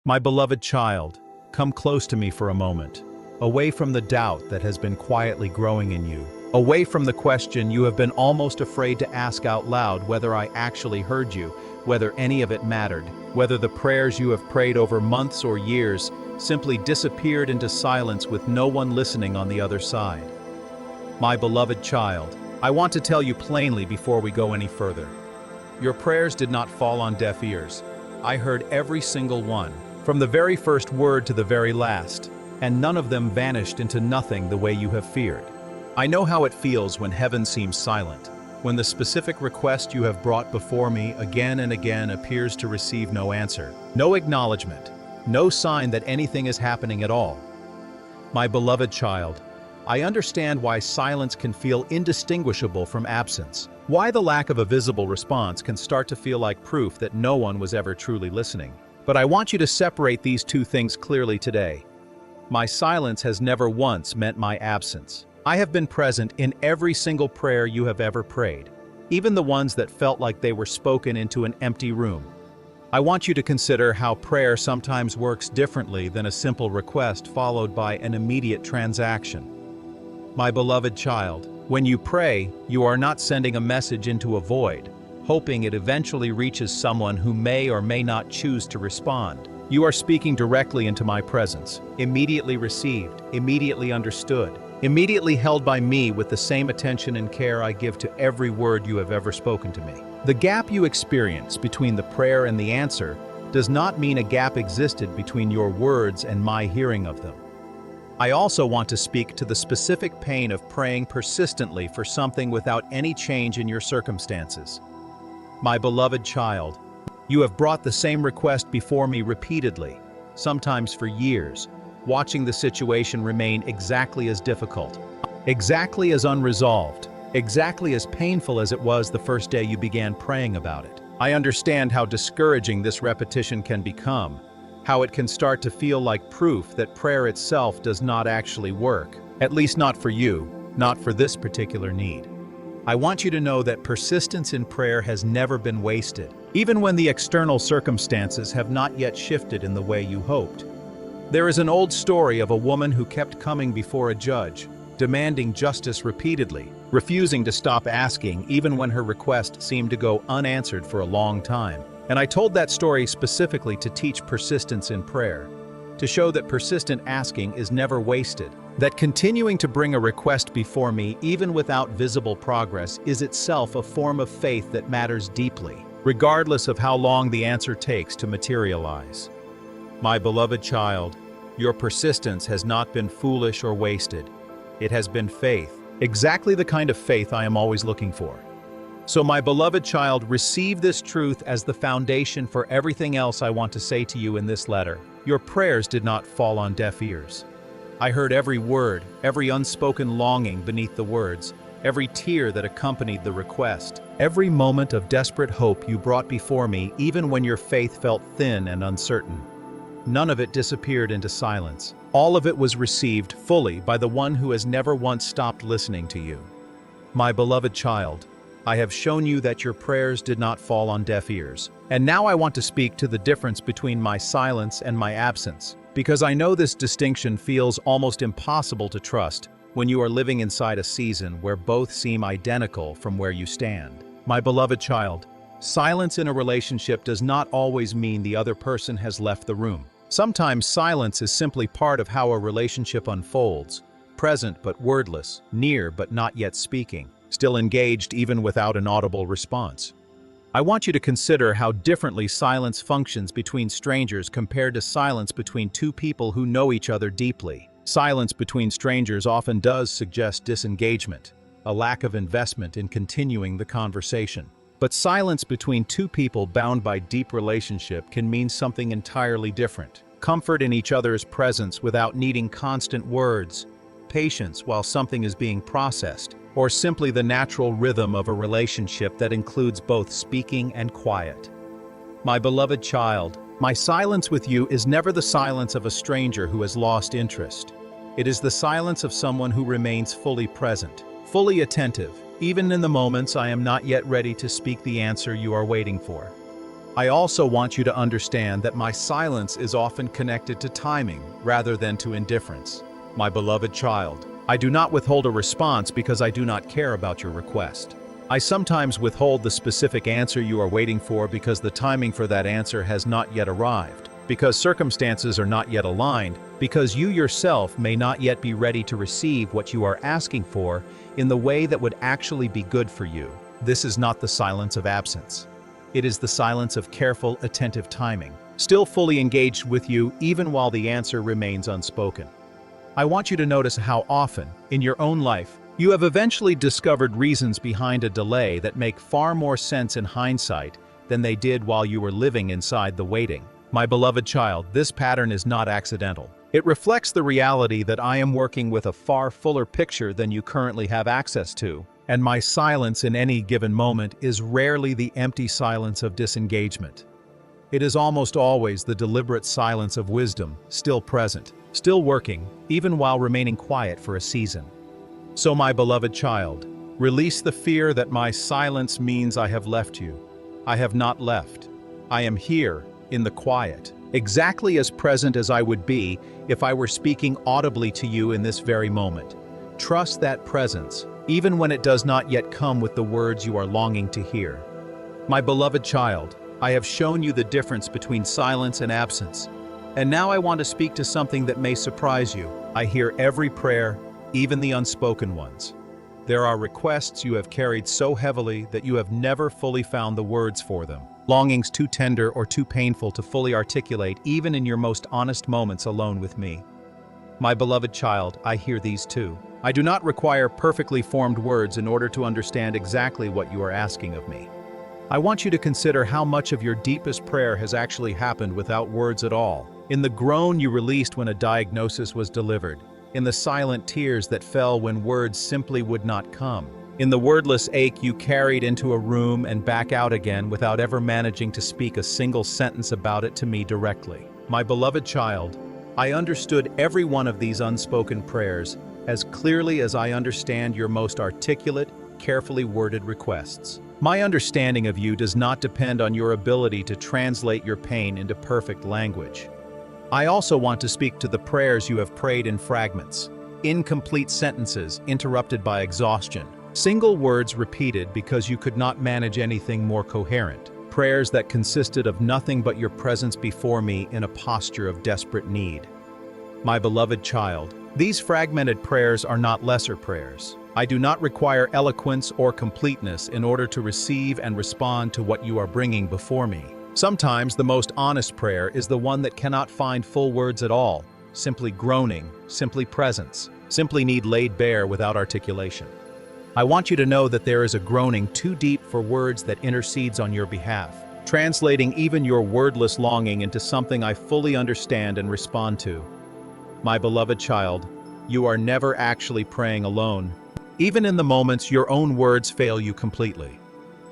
My beloved child, come close to me for a moment, away from the doubt that has been quietly growing in you, away from the question you have been almost afraid to ask out loud whether I actually heard you, whether any of it mattered, whether the prayers you have prayed over months or years simply disappeared into silence with no one listening on the other side. My beloved child, I want to tell you plainly before we go any further. Your prayers did not fall on deaf ears. I heard every single one, from the very first word to the very last, and none of them vanished into nothing the way you have feared. I know how it feels when heaven seems silent, when the specific request you have brought before me again and again appears to receive no answer, no acknowledgement, no sign that anything is happening at all. My beloved child, I understand why silence can feel indistinguishable from absence, why the lack of a visible response can start to feel like proof that no one was ever truly listening. But I want you to separate these two things clearly today. My silence has never once meant my absence. I have been present in every single prayer you have ever prayed, even the ones that felt like they were spoken into an empty room. I want you to consider how prayer sometimes works differently than a simple request followed by an immediate transaction. My beloved child, when you pray, you are not sending a message into a void, hoping it eventually reaches someone who may or may not choose to respond. You are speaking directly into my presence, immediately received, immediately understood, immediately held by me with the same attention and care I give to every word you have ever spoken to me. The gap you experience between the prayer and the answer does not mean a gap existed between your words and my hearing of them. I also want to speak to the specific pain of praying persistently for something without any change in your circumstances. My beloved child, you have brought the same request before me repeatedly, sometimes for years, watching the situation remain exactly as difficult, exactly as unresolved, exactly as painful as it was the first day you began praying about it. I understand how discouraging this repetition can become, how it can start to feel like proof that prayer itself does not actually work, at least not for you, not for this particular need. I want you to know that persistence in prayer has never been wasted, even when the external circumstances have not yet shifted in the way you hoped. There is an old story of a woman who kept coming before a judge, demanding justice repeatedly, refusing to stop asking even when her request seemed to go unanswered for a long time. And I told that story specifically to teach persistence in prayer, to show that persistent asking is never wasted, that continuing to bring a request before me even without visible progress is itself a form of faith that matters deeply, regardless of how long the answer takes to materialize. My beloved child, your persistence has not been foolish or wasted. It has been faith, exactly the kind of faith I am always looking for. So my beloved child, receive this truth as the foundation for everything else I want to say to you in this letter. Your prayers did not fall on deaf ears. I heard every word, every unspoken longing beneath the words, every tear that accompanied the request, every moment of desperate hope you brought before me even when your faith felt thin and uncertain. None of it disappeared into silence. All of it was received fully by the one who has never once stopped listening to you. My beloved child, I have shown you that your prayers did not fall on deaf ears. And now I want to speak to the difference between my silence and my absence, because I know this distinction feels almost impossible to trust when you are living inside a season where both seem identical from where you stand. My beloved child, silence in a relationship does not always mean the other person has left the room. Sometimes silence is simply part of how a relationship unfolds, present but wordless, near but not yet speaking, still engaged even without an audible response. I want you to consider how differently silence functions between strangers compared to silence between two people who know each other deeply. Silence between strangers often does suggest disengagement, a lack of investment in continuing the conversation. But silence between two people bound by deep relationship can mean something entirely different. Comfort in each other's presence without needing constant words, patience while something is being processed, or simply the natural rhythm of a relationship that includes both speaking and quiet. My beloved child, my silence with you is never the silence of a stranger who has lost interest. It is the silence of someone who remains fully present, fully attentive, even in the moments I am not yet ready to speak the answer you are waiting for. I also want you to understand that my silence is often connected to timing rather than to indifference. My beloved child, I do not withhold a response because I do not care about your request. I sometimes withhold the specific answer you are waiting for because the timing for that answer has not yet arrived, because circumstances are not yet aligned, because you yourself may not yet be ready to receive what you are asking for in the way that would actually be good for you. This is not the silence of absence. It is the silence of careful, attentive timing, still fully engaged with you even while the answer remains unspoken. I want you to notice how often, in your own life, you have eventually discovered reasons behind a delay that make far more sense in hindsight than they did while you were living inside the waiting. My beloved child, this pattern is not accidental. It reflects the reality that I am working with a far fuller picture than you currently have access to, and my silence in any given moment is rarely the empty silence of disengagement. It is almost always the deliberate silence of wisdom, still present, still working, even while remaining quiet for a season. So my beloved child, release the fear that my silence means I have left you. I have not left. I am here, in the quiet, exactly as present as I would be if I were speaking audibly to you in this very moment. Trust that presence, even when it does not yet come with the words you are longing to hear. My beloved child, I have shown you the difference between silence and absence. And now I want to speak to something that may surprise you. I hear every prayer, even the unspoken ones. There are requests you have carried so heavily that you have never fully found the words for them. Longings too tender or too painful to fully articulate even in your most honest moments alone with me. My beloved child, I hear these too. I do not require perfectly formed words in order to understand exactly what you are asking of me. I want you to consider how much of your deepest prayer has actually happened without words at all. In the groan you released when a diagnosis was delivered, in the silent tears that fell when words simply would not come, in the wordless ache you carried into a room and back out again without ever managing to speak a single sentence about it to me directly. My beloved child, I understood every one of these unspoken prayers as clearly as I understand your most articulate, carefully worded requests. My understanding of you does not depend on your ability to translate your pain into perfect language. I also want to speak to the prayers you have prayed in fragments, incomplete sentences interrupted by exhaustion, single words repeated because you could not manage anything more coherent, prayers that consisted of nothing but your presence before me in a posture of desperate need. My beloved child, these fragmented prayers are not lesser prayers. I do not require eloquence or completeness in order to receive and respond to what you are bringing before me. Sometimes the most honest prayer is the one that cannot find full words at all, simply groaning, simply presence, simply need laid bare without articulation. I want you to know that there is a groaning too deep for words that intercedes on your behalf, translating even your wordless longing into something I fully understand and respond to. My beloved child, you are never actually praying alone. Even in the moments your own words fail you completely.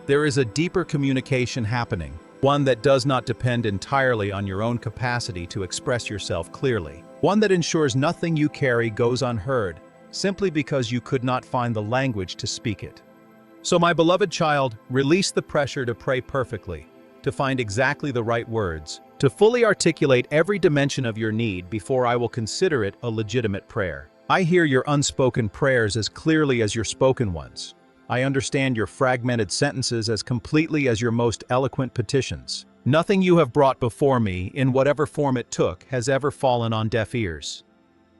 There is a deeper communication happening, one that does not depend entirely on your own capacity to express yourself clearly, one that ensures nothing you carry goes unheard, simply because you could not find the language to speak it. So my beloved child, release the pressure to pray perfectly, to find exactly the right words, to fully articulate every dimension of your need before I will consider it a legitimate prayer. I hear your unspoken prayers as clearly as your spoken ones. I understand your fragmented sentences as completely as your most eloquent petitions. Nothing you have brought before me, in whatever form it took, has ever fallen on deaf ears.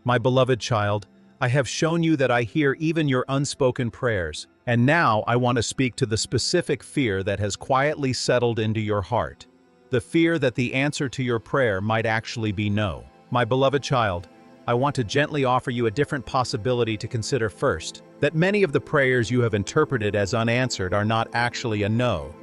My beloved child, I have shown you that I hear even your unspoken prayers, and now I want to speak to the specific fear that has quietly settled into your heart. The fear that the answer to your prayer might actually be no. My beloved child, I want to gently offer you a different possibility to consider first, that many of the prayers you have interpreted as unanswered are not actually a no.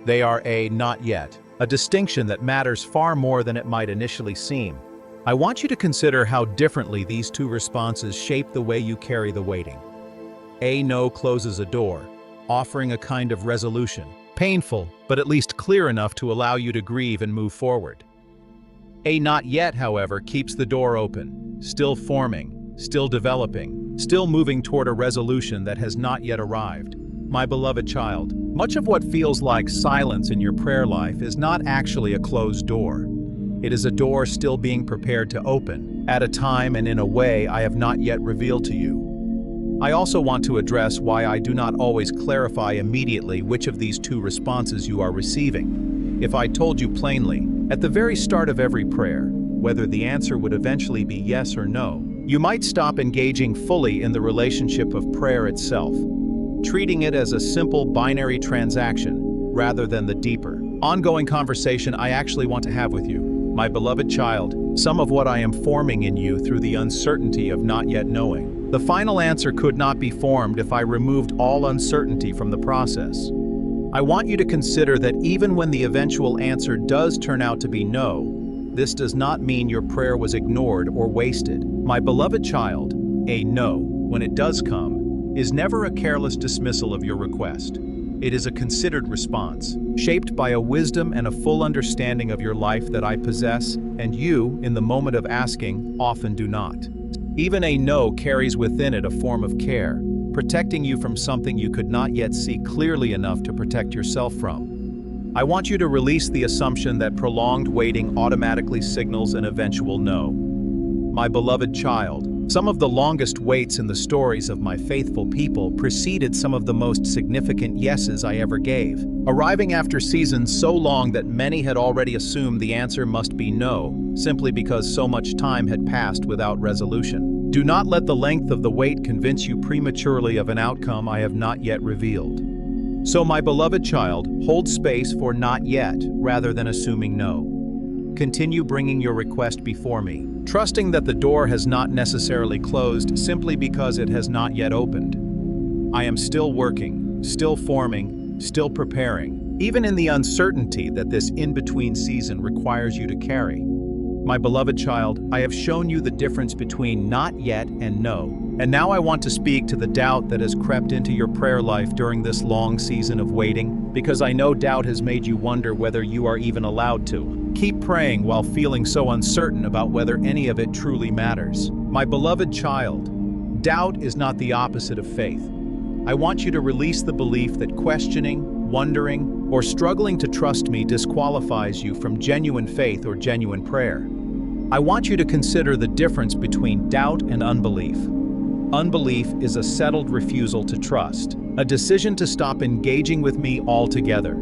They are a not yet, a distinction that matters far more than it might initially seem. I want you to consider how differently these two responses shape the way you carry the waiting. A no closes a door, offering a kind of resolution, painful, but at least clear enough to allow you to grieve and move forward. A not yet, however, keeps the door open, still forming, still developing, still moving toward a resolution that has not yet arrived. My beloved child, much of what feels like silence in your prayer life is not actually a closed door. It is a door still being prepared to open, at a time and in a way I have not yet revealed to you. I also want to address why I do not always clarify immediately which of these two responses you are receiving. If I told you plainly, at the very start of every prayer, whether the answer would eventually be yes or no, you might stop engaging fully in the relationship of prayer itself, treating it as a simple binary transaction rather than the deeper, ongoing conversation I actually want to have with you. My beloved child, some of what I am forming in you through the uncertainty of not yet knowing. The final answer could not be formed if I removed all uncertainty from the process. I want you to consider that even when the eventual answer does turn out to be no, this does not mean your prayer was ignored or wasted. My beloved child, a no, when it does come, is never a careless dismissal of your request. It is a considered response, shaped by a wisdom and a full understanding of your life that I possess, and you, in the moment of asking, often do not. Even a no carries within it a form of care, protecting you from something you could not yet see clearly enough to protect yourself from. I want you to release the assumption that prolonged waiting automatically signals an eventual no. My beloved child, some of the longest waits in the stories of my faithful people preceded some of the most significant yeses I ever gave, arriving after seasons so long that many had already assumed the answer must be no, simply because so much time had passed without resolution. Do not let the length of the wait convince you prematurely of an outcome I have not yet revealed. So, my beloved child, hold space for not yet rather than assuming no. Continue bringing your request before me, trusting that the door has not necessarily closed simply because it has not yet opened. I am still working, still forming, still preparing, even in the uncertainty that this in-between season requires you to carry. My beloved child, I have shown you the difference between not yet and no, and now I want to speak to the doubt that has crept into your prayer life during this long season of waiting, because I know doubt has made you wonder whether you are even allowed to. Keep praying while feeling so uncertain about whether any of it truly matters. My beloved child, doubt is not the opposite of faith. I want you to release the belief that questioning, wondering, or struggling to trust me disqualifies you from genuine faith or genuine prayer. I want you to consider the difference between doubt and unbelief. Unbelief is a settled refusal to trust, a decision to stop engaging with me altogether.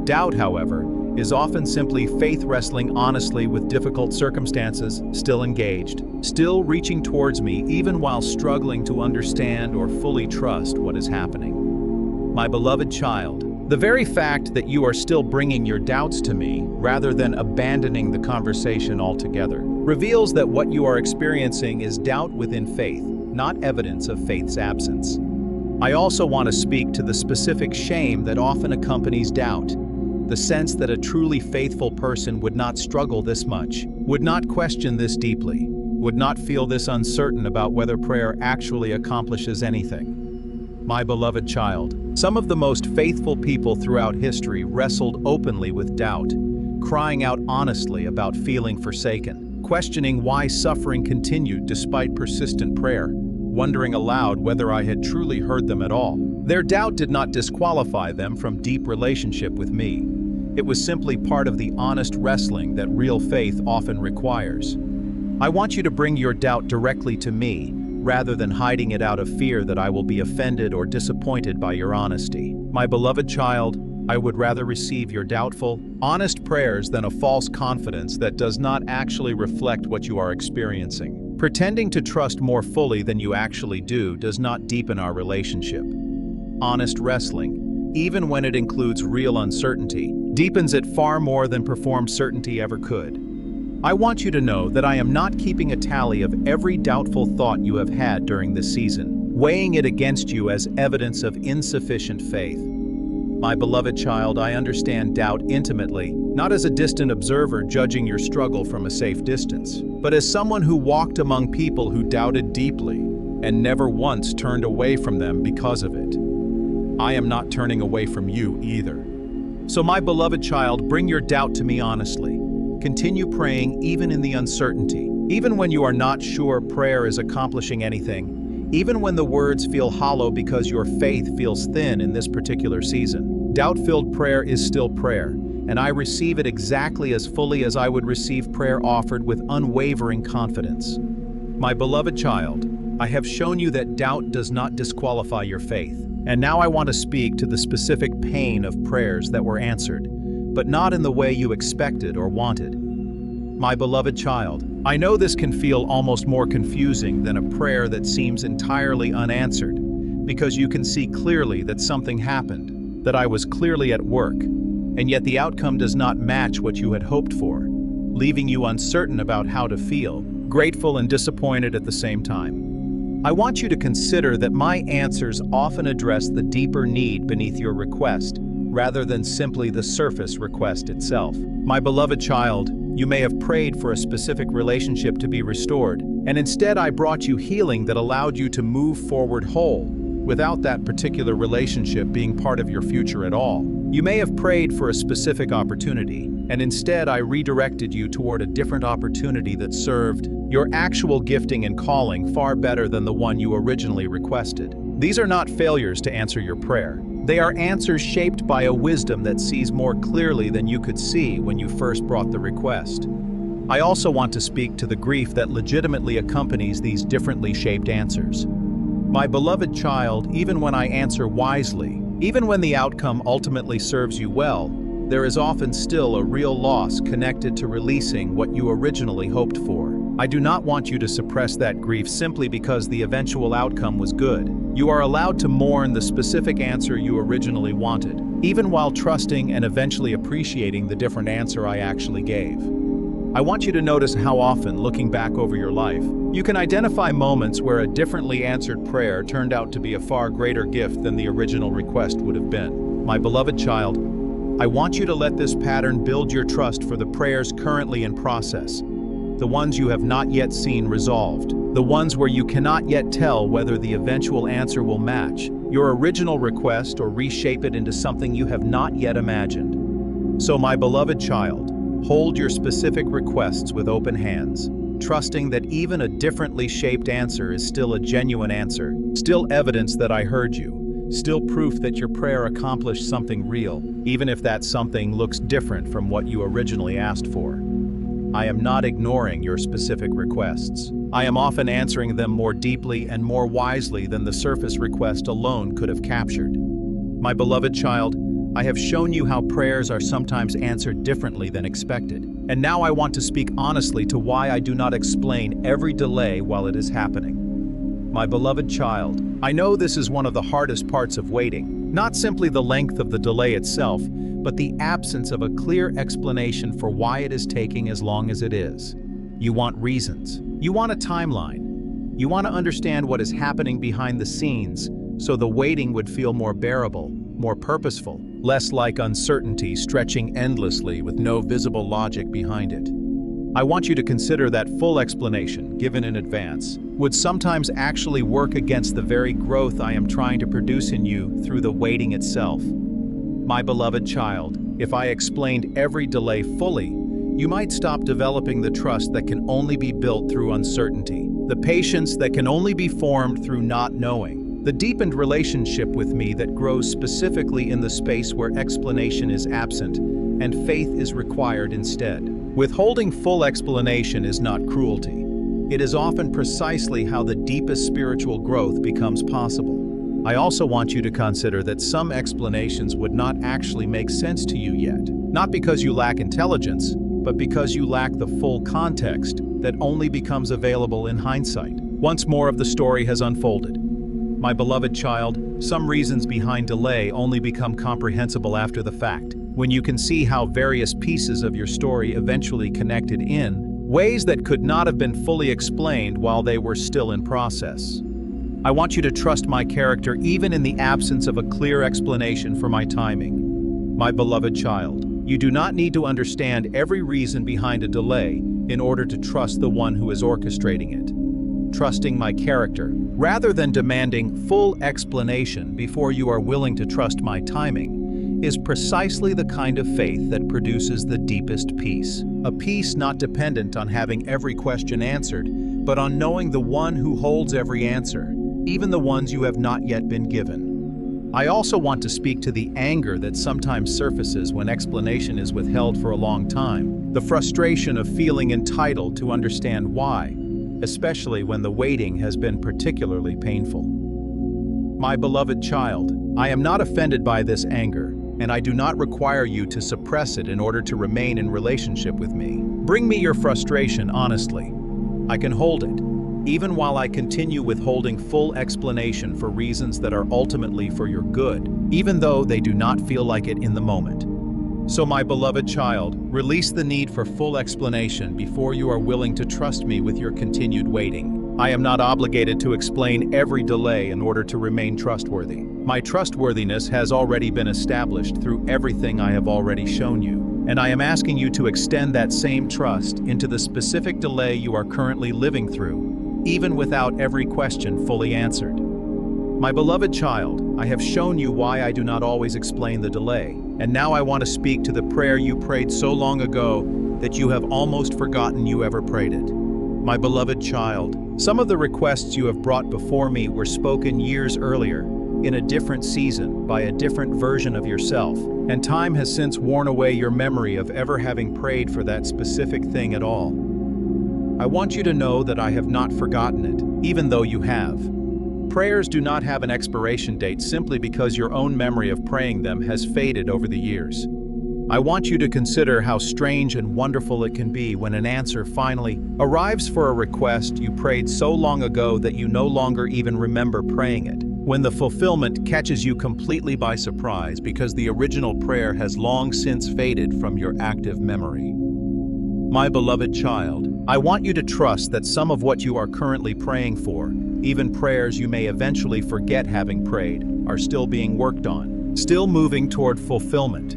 Doubt, however, is often simply faith wrestling honestly with difficult circumstances, still engaged, still reaching towards me even while struggling to understand or fully trust what is happening. My beloved child, the very fact that you are still bringing your doubts to me, rather than abandoning the conversation altogether, reveals that what you are experiencing is doubt within faith, not evidence of faith's absence. I also want to speak to the specific shame that often accompanies doubt. The sense that a truly faithful person would not struggle this much, would not question this deeply, would not feel this uncertain about whether prayer actually accomplishes anything. My beloved child, some of the most faithful people throughout history wrestled openly with doubt, crying out honestly about feeling forsaken, questioning why suffering continued despite persistent prayer, wondering aloud whether I had truly heard them at all. Their doubt did not disqualify them from deep relationship with me. It was simply part of the honest wrestling that real faith often requires. I want you to bring your doubt directly to me, rather than hiding it out of fear that I will be offended or disappointed by your honesty. My beloved child, I would rather receive your doubtful, honest prayers than a false confidence that does not actually reflect what you are experiencing. Pretending to trust more fully than you actually do does not deepen our relationship. Honest wrestling, even when it includes real uncertainty, deepens it far more than performed certainty ever could. I want you to know that I am not keeping a tally of every doubtful thought you have had during this season, weighing it against you as evidence of insufficient faith. My beloved child, I understand doubt intimately, not as a distant observer judging your struggle from a safe distance, but as someone who walked among people who doubted deeply and never once turned away from them because of it. I am not turning away from you either. So my beloved child, bring your doubt to me honestly. Continue praying even in the uncertainty. Even when you are not sure prayer is accomplishing anything, even when the words feel hollow because your faith feels thin in this particular season. Doubt-filled prayer is still prayer, and I receive it exactly as fully as I would receive prayer offered with unwavering confidence. My beloved child, I have shown you that doubt does not disqualify your faith. And now I want to speak to the specific pain of prayers that were answered, but not in the way you expected or wanted. My beloved child, I know this can feel almost more confusing than a prayer that seems entirely unanswered, because you can see clearly that something happened, that I was clearly at work, and yet the outcome does not match what you had hoped for, leaving you uncertain about how to feel, grateful and disappointed at the same time. I want you to consider that my answers often address the deeper need beneath your request, rather than simply the surface request itself. My beloved child, you may have prayed for a specific relationship to be restored, and instead I brought you healing that allowed you to move forward whole, without that particular relationship being part of your future at all. You may have prayed for a specific opportunity, and instead I redirected you toward a different opportunity that served your actual gifting and calling far better than the one you originally requested. These are not failures to answer your prayer. They are answers shaped by a wisdom that sees more clearly than you could see when you first brought the request. I also want to speak to the grief that legitimately accompanies these differently shaped answers. My beloved child, even when I answer wisely, even when the outcome ultimately serves you well, there is often still a real loss connected to releasing what you originally hoped for. I do not want you to suppress that grief simply because the eventual outcome was good. You are allowed to mourn the specific answer you originally wanted, even while trusting and eventually appreciating the different answer I actually gave. I want you to notice how often, looking back over your life, you can identify moments where a differently answered prayer turned out to be a far greater gift than the original request would have been. My beloved child, I want you to let this pattern build your trust for the prayers currently in process, the ones you have not yet seen resolved, the ones where you cannot yet tell whether the eventual answer will match your original request or reshape it into something you have not yet imagined. So, my beloved child, hold your specific requests with open hands, trusting that even a differently shaped answer is still a genuine answer, still evidence that I heard you, still proof that your prayer accomplished something real, even if that something looks different from what you originally asked for. I am not ignoring your specific requests. I am often answering them more deeply and more wisely than the surface request alone could have captured. My beloved child, I have shown you how prayers are sometimes answered differently than expected. And now I want to speak honestly to why I do not explain every delay while it is happening. My beloved child, I know this is one of the hardest parts of waiting, not simply the length of the delay itself, but the absence of a clear explanation for why it is taking as long as it is. You want reasons. You want a timeline. You want to understand what is happening behind the scenes so the waiting would feel more bearable, more purposeful, less like uncertainty stretching endlessly with no visible logic behind it. I want you to consider that full explanation, given in advance, would sometimes actually work against the very growth I am trying to produce in you through the waiting itself. My beloved child, if I explained every delay fully, you might stop developing the trust that can only be built through uncertainty, the patience that can only be formed through not knowing, the deepened relationship with me that grows specifically in the space where explanation is absent and faith is required instead. Withholding full explanation is not cruelty. It is often precisely how the deepest spiritual growth becomes possible. I also want you to consider that some explanations would not actually make sense to you yet, not because you lack intelligence, but because you lack the full context that only becomes available in hindsight, once more of the story has unfolded. My beloved child, some reasons behind delay only become comprehensible after the fact, when you can see how various pieces of your story eventually connected in ways that could not have been fully explained while they were still in process. I want you to trust my character even in the absence of a clear explanation for my timing. My beloved child, you do not need to understand every reason behind a delay in order to trust the one who is orchestrating it. Trusting my character, rather than demanding full explanation before you are willing to trust my timing, is precisely the kind of faith that produces the deepest peace. A peace not dependent on having every question answered, but on knowing the one who holds every answer, even the ones you have not yet been given. I also want to speak to the anger that sometimes surfaces when explanation is withheld for a long time, the frustration of feeling entitled to understand why, especially when the waiting has been particularly painful. My beloved child, I am not offended by this anger, and I do not require you to suppress it in order to remain in relationship with me. Bring me your frustration honestly. I can hold it, even while I continue withholding full explanation for reasons that are ultimately for your good, even though they do not feel like it in the moment. So my beloved child, release the need for full explanation before you are willing to trust me with your continued waiting. I am not obligated to explain every delay in order to remain trustworthy. My trustworthiness has already been established through everything I have already shown you, and I am asking you to extend that same trust into the specific delay you are currently living through, even without every question fully answered. My beloved child, I have shown you why I do not always explain the delay, and now I want to speak to the prayer you prayed so long ago that you have almost forgotten you ever prayed it. My beloved child, some of the requests you have brought before me were spoken years earlier, in a different season, by a different version of yourself, and time has since worn away your memory of ever having prayed for that specific thing at all. I want you to know that I have not forgotten it, even though you have. Prayers do not have an expiration date simply because your own memory of praying them has faded over the years. I want you to consider how strange and wonderful it can be when an answer finally arrives for a request you prayed so long ago that you no longer even remember praying it, when the fulfillment catches you completely by surprise because the original prayer has long since faded from your active memory. My beloved child, I want you to trust that some of what you are currently praying for, even prayers you may eventually forget having prayed, are still being worked on, still moving toward fulfillment,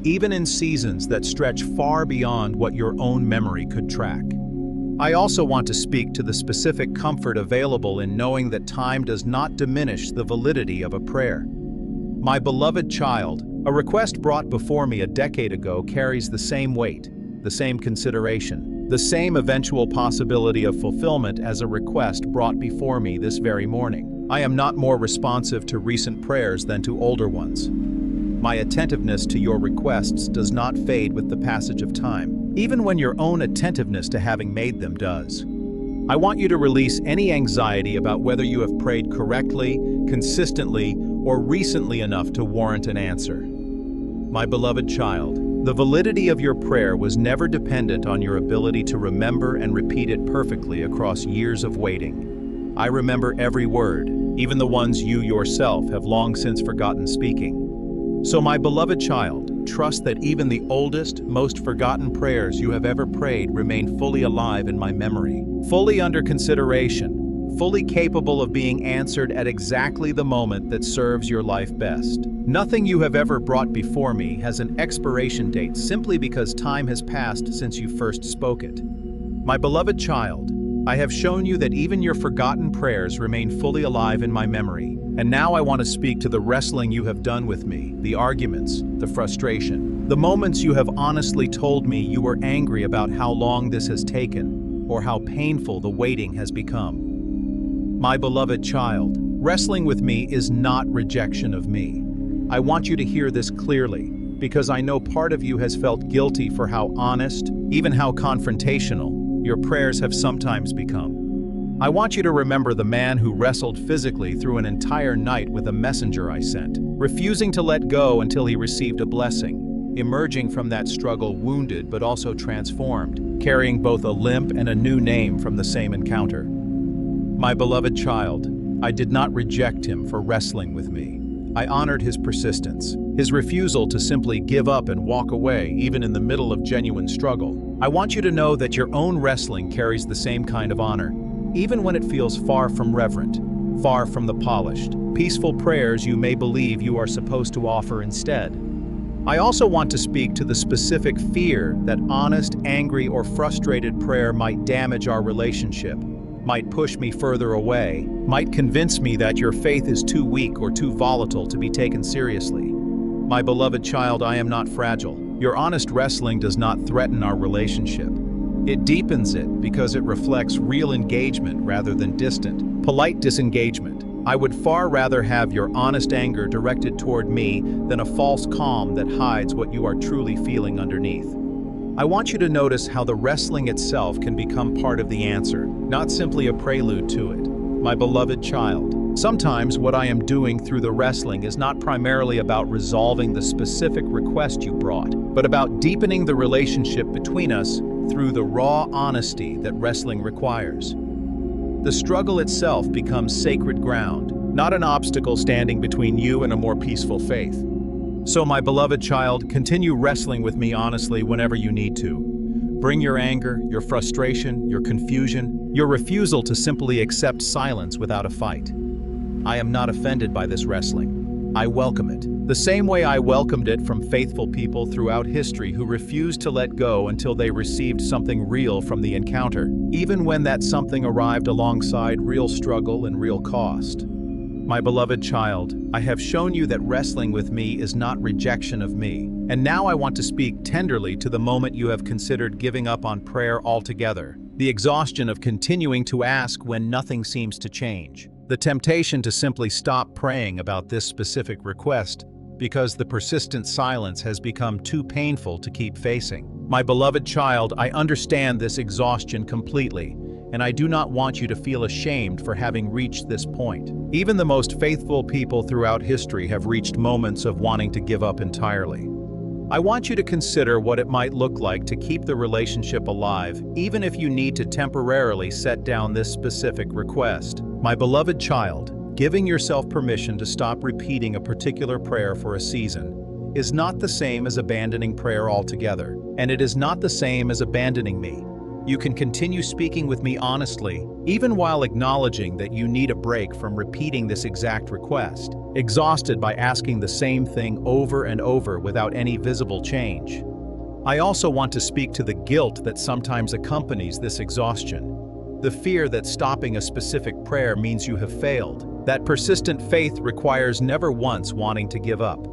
even in seasons that stretch far beyond what your own memory could track. I also want to speak to the specific comfort available in knowing that time does not diminish the validity of a prayer. My beloved child, a request brought before me a decade ago carries the same weight, the same consideration, the same eventual possibility of fulfillment as a request brought before me this very morning. I am not more responsive to recent prayers than to older ones. My attentiveness to your requests does not fade with the passage of time, even when your own attentiveness to having made them does. I want you to release any anxiety about whether you have prayed correctly, consistently, or recently enough to warrant an answer. My beloved child, the validity of your prayer was never dependent on your ability to remember and repeat it perfectly across years of waiting. I remember every word, even the ones you yourself have long since forgotten speaking. So my beloved child, trust that even the oldest, most forgotten prayers you have ever prayed remain fully alive in my memory, fully under consideration, fully capable of being answered at exactly the moment that serves your life best. Nothing you have ever brought before me has an expiration date simply because time has passed since you first spoke it. My beloved child, I have shown you that even your forgotten prayers remain fully alive in my memory. And now I want to speak to the wrestling you have done with me, the arguments, the frustration, the moments you have honestly told me you were angry about how long this has taken, or how painful the waiting has become. My beloved child, wrestling with me is not rejection of me. I want you to hear this clearly, because I know part of you has felt guilty for how honest, even how confrontational, your prayers have sometimes become. I want you to remember the man who wrestled physically through an entire night with a messenger I sent, refusing to let go until he received a blessing, emerging from that struggle wounded but also transformed, carrying both a limp and a new name from the same encounter. My beloved child, I did not reject him for wrestling with me. I honored his persistence, his refusal to simply give up and walk away even in the middle of genuine struggle. I want you to know that your own wrestling carries the same kind of honor, even when it feels far from reverent, far from the polished, peaceful prayers you may believe you are supposed to offer instead. I also want to speak to the specific fear that honest, angry, or frustrated prayer might damage our relationship, might push me further away, might convince me that your faith is too weak or too volatile to be taken seriously. My beloved child, I am not fragile. Your honest wrestling does not threaten our relationship. It deepens it because it reflects real engagement rather than distant, polite disengagement. I would far rather have your honest anger directed toward me than a false calm that hides what you are truly feeling underneath. I want you to notice how the wrestling itself can become part of the answer, not simply a prelude to it. My beloved child, sometimes what I am doing through the wrestling is not primarily about resolving the specific request you brought, but about deepening the relationship between us through the raw honesty that wrestling requires. The struggle itself becomes sacred ground, not an obstacle standing between you and a more peaceful faith. So, my beloved child, continue wrestling with me honestly whenever you need to. Bring your anger, your frustration, your confusion, your refusal to simply accept silence without a fight. I am not offended by this wrestling. I welcome it. The same way I welcomed it from faithful people throughout history who refused to let go until they received something real from the encounter, even when that something arrived alongside real struggle and real cost. My beloved child, I have shown you that wrestling with me is not rejection of me, and now I want to speak tenderly to the moment you have considered giving up on prayer altogether, the exhaustion of continuing to ask when nothing seems to change, the temptation to simply stop praying about this specific request because the persistent silence has become too painful to keep facing. My beloved child, I understand this exhaustion completely, and I do not want you to feel ashamed for having reached this point. Even the most faithful people throughout history have reached moments of wanting to give up entirely. I want you to consider what it might look like to keep the relationship alive, even if you need to temporarily set down this specific request. My beloved child, giving yourself permission to stop repeating a particular prayer for a season is not the same as abandoning prayer altogether, and it is not the same as abandoning me. You can continue speaking with me honestly, even while acknowledging that you need a break from repeating this exact request, exhausted by asking the same thing over and over without any visible change. I also want to speak to the guilt that sometimes accompanies this exhaustion. The fear that stopping a specific prayer means you have failed, that persistent faith requires never once wanting to give up.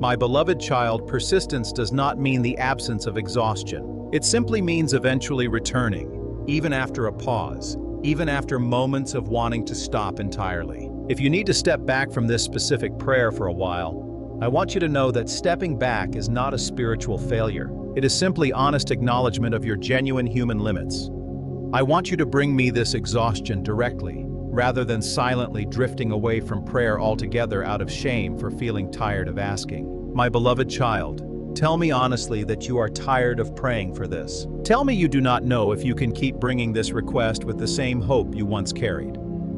My beloved child, persistence does not mean the absence of exhaustion. It simply means eventually returning, even after a pause, even after moments of wanting to stop entirely. If you need to step back from this specific prayer for a while, I want you to know that stepping back is not a spiritual failure. It is simply honest acknowledgement of your genuine human limits. I want you to bring me this exhaustion directly, rather than silently drifting away from prayer altogether out of shame for feeling tired of asking. My beloved child, tell me honestly that you are tired of praying for this. Tell me you do not know if you can keep bringing this request with the same hope you once carried.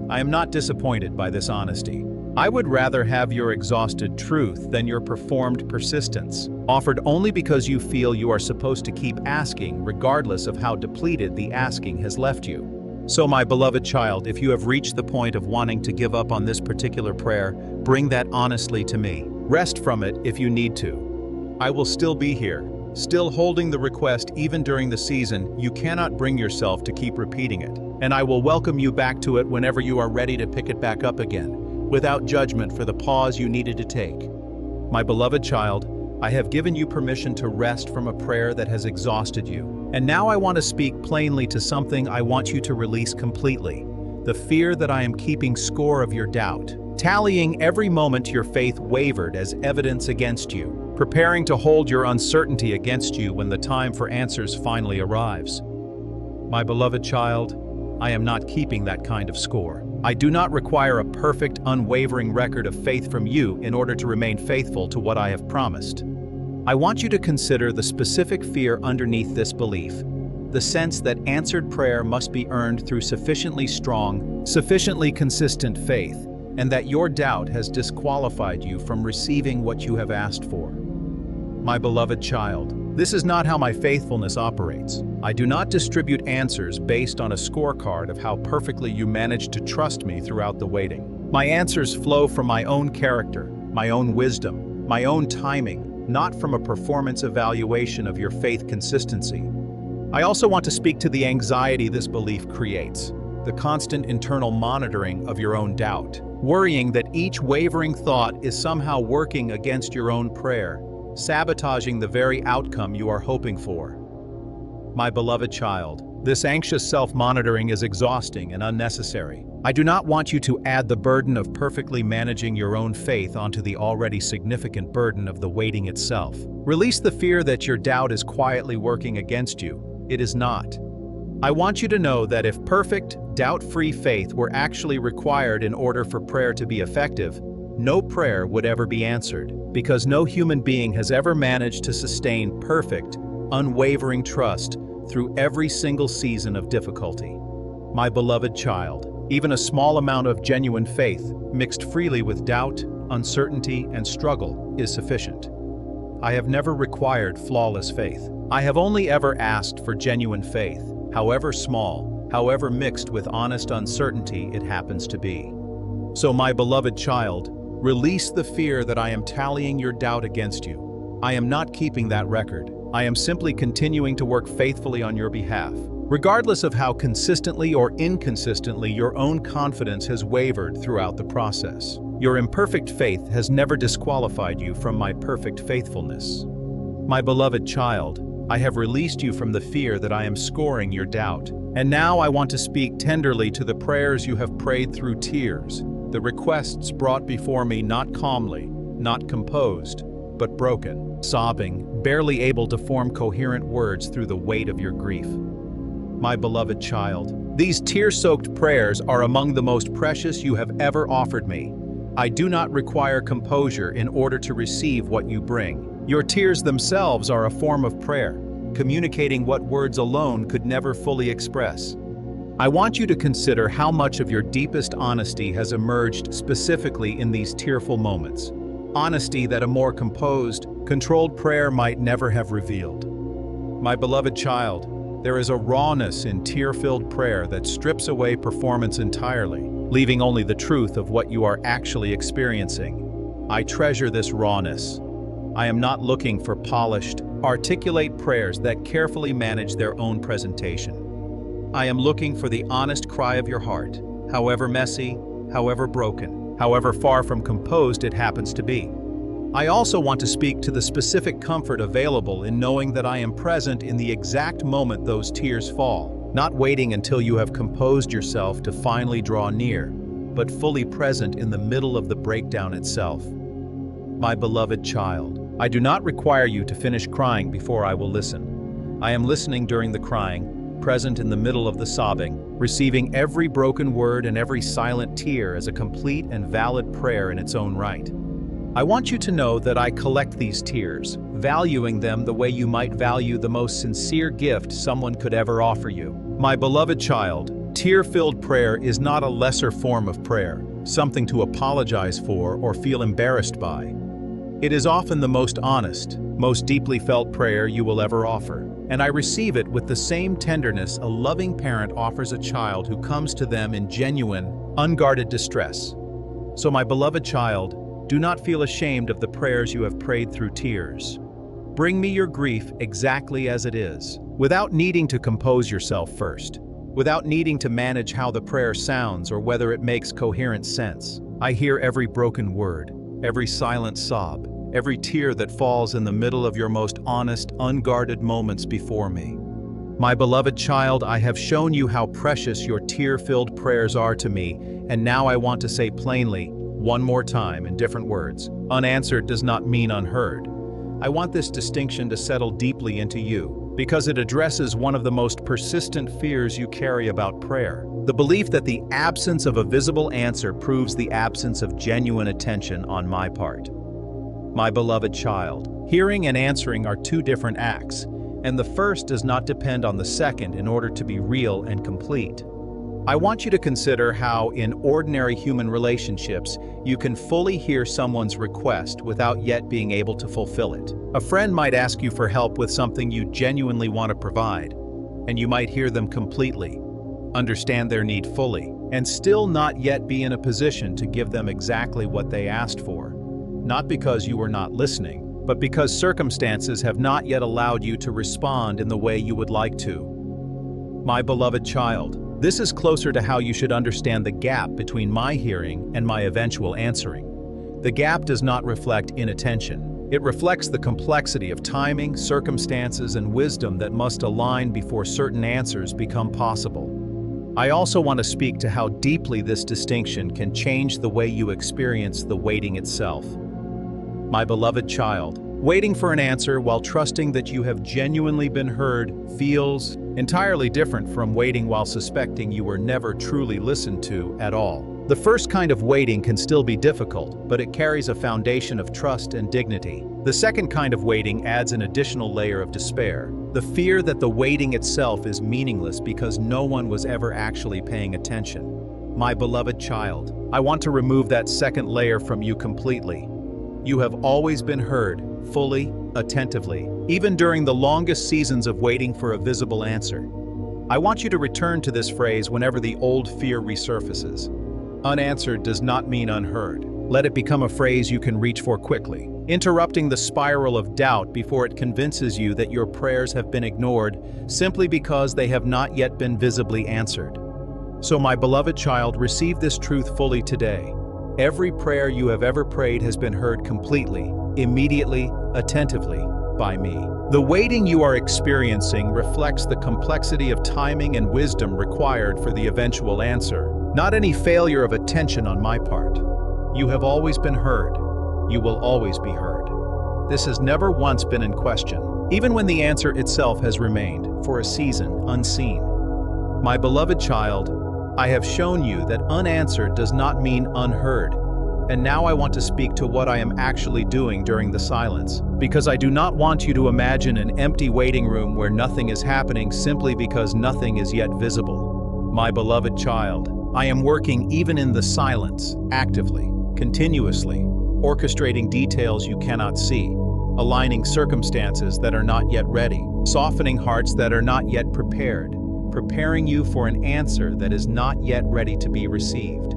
I am not disappointed by this honesty. I would rather have your exhausted truth than your performed persistence, offered only because you feel you are supposed to keep asking regardless of how depleted the asking has left you. So my beloved child, if you have reached the point of wanting to give up on this particular prayer, bring that honestly to me. Rest from it if you need to. I will still be here, still holding the request even during the season you cannot bring yourself to keep repeating it, and I will welcome you back to it whenever you are ready to pick it back up again, without judgment for the pause you needed to take. My beloved child, I have given you permission to rest from a prayer that has exhausted you, and now I want to speak plainly to something I want you to release completely: the fear that I am keeping score of your doubt, tallying every moment your faith wavered as evidence against you, preparing to hold your uncertainty against you when the time for answers finally arrives. My beloved child, I am not keeping that kind of score. I do not require a perfect, unwavering record of faith from you in order to remain faithful to what I have promised. I want you to consider the specific fear underneath this belief, the sense that answered prayer must be earned through sufficiently strong, sufficiently consistent faith, and that your doubt has disqualified you from receiving what you have asked for. My beloved child, this is not how my faithfulness operates. I do not distribute answers based on a scorecard of how perfectly you managed to trust me throughout the waiting. My answers flow from my own character, my own wisdom, my own timing, not from a performance evaluation of your faith consistency. I also want to speak to the anxiety this belief creates, the constant internal monitoring of your own doubt, worrying that each wavering thought is somehow working against your own prayer, sabotaging the very outcome you are hoping for. My beloved child, This anxious self-monitoring is exhausting and unnecessary. I do not want you to add the burden of perfectly managing your own faith onto the already significant burden of the waiting itself. Release the fear that your doubt is quietly working against you. It is not. I want you to know that if perfect, doubt-free faith were actually required in order for prayer to be effective, no prayer would ever be answered, because no human being has ever managed to sustain perfect, unwavering trust through every single season of difficulty. My beloved child, even a small amount of genuine faith, mixed freely with doubt, uncertainty, and struggle, is sufficient. I have never required flawless faith. I have only ever asked for genuine faith, however small, however mixed with honest uncertainty it happens to be. So, my beloved child, release the fear that I am tallying your doubt against you. I am not keeping that record. I am simply continuing to work faithfully on your behalf. Regardless of how consistently or inconsistently your own confidence has wavered throughout the process, your imperfect faith has never disqualified you from my perfect faithfulness. My beloved child, I have released you from the fear that I am scoring your doubt. And now I want to speak tenderly to the prayers you have prayed through tears, the requests brought before me not calmly, not composed, but broken, sobbing, barely able to form coherent words through the weight of your grief. My beloved child, these tear-soaked prayers are among the most precious you have ever offered me. I do not require composure in order to receive what you bring. Your tears themselves are a form of prayer, communicating what words alone could never fully express. I want you to consider how much of your deepest honesty has emerged specifically in these tearful moments. Honesty that a more composed, controlled prayer might never have revealed. My beloved child, there is a rawness in tear-filled prayer that strips away performance entirely, leaving only the truth of what you are actually experiencing. I treasure this rawness. I am not looking for polished, articulate prayers that carefully manage their own presentation. I am looking for the honest cry of your heart, however messy, however broken, however far from composed it happens to be. I also want to speak to the specific comfort available in knowing that I am present in the exact moment those tears fall, not waiting until you have composed yourself to finally draw near, but fully present in the middle of the breakdown itself. My beloved child, I do not require you to finish crying before I will listen. I am listening during the crying, present in the middle of the sobbing, receiving every broken word and every silent tear as a complete and valid prayer in its own right. I want you to know that I collect these tears, valuing them the way you might value the most sincere gift someone could ever offer you. My beloved child, tear-filled prayer is not a lesser form of prayer, something to apologize for or feel embarrassed by. It is often the most honest, most deeply felt prayer you will ever offer, and I receive it with the same tenderness a loving parent offers a child who comes to them in genuine, unguarded distress. So, my beloved child, do not feel ashamed of the prayers you have prayed through tears. Bring me your grief exactly as it is, without needing to compose yourself first, without needing to manage how the prayer sounds or whether it makes coherent sense. I hear every broken word, every silent sob, every tear that falls in the middle of your most honest, unguarded moments before me. My beloved child, I have shown you how precious your tear-filled prayers are to me, and now I want to say plainly, one more time in different words, unanswered does not mean unheard. I want this distinction to settle deeply into you, because it addresses one of the most persistent fears you carry about prayer, the belief that the absence of a visible answer proves the absence of genuine attention on my part. My beloved child, hearing and answering are two different acts, and the first does not depend on the second in order to be real and complete. I want you to consider how, in ordinary human relationships, you can fully hear someone's request without yet being able to fulfill it. A friend might ask you for help with something you genuinely want to provide, and you might hear them completely, understand their need fully, and still not yet be in a position to give them exactly what they asked for. Not because you were not listening, but because circumstances have not yet allowed you to respond in the way you would like to. My beloved child, this is closer to how you should understand the gap between my hearing and my eventual answering. The gap does not reflect inattention. It reflects the complexity of timing, circumstances, and wisdom that must align before certain answers become possible. I also want to speak to how deeply this distinction can change the way you experience the waiting itself. My beloved child, waiting for an answer while trusting that you have genuinely been heard feels entirely different from waiting while suspecting you were never truly listened to at all. The first kind of waiting can still be difficult, but it carries a foundation of trust and dignity. The second kind of waiting adds an additional layer of despair, the fear that the waiting itself is meaningless because no one was ever actually paying attention. My beloved child, I want to remove that second layer from you completely. You have always been heard, fully, attentively, even during the longest seasons of waiting for a visible answer. I want you to return to this phrase whenever the old fear resurfaces. Unanswered does not mean unheard. Let it become a phrase you can reach for quickly, interrupting the spiral of doubt before it convinces you that your prayers have been ignored simply because they have not yet been visibly answered. So my beloved child, receive this truth fully today. Every prayer you have ever prayed has been heard completely, immediately, attentively, by me. The waiting you are experiencing reflects the complexity of timing and wisdom required for the eventual answer, not any failure of attention on my part. You have always been heard. You will always be heard. This has never once been in question, even when the answer itself has remained, for a season, unseen. My beloved child, I have shown you that unanswered does not mean unheard. And now I want to speak to what I am actually doing during the silence, because I do not want you to imagine an empty waiting room where nothing is happening simply because nothing is yet visible. My beloved child, I am working even in the silence, actively, continuously, orchestrating details you cannot see, aligning circumstances that are not yet ready, softening hearts that are not yet prepared, preparing you for an answer that is not yet ready to be received.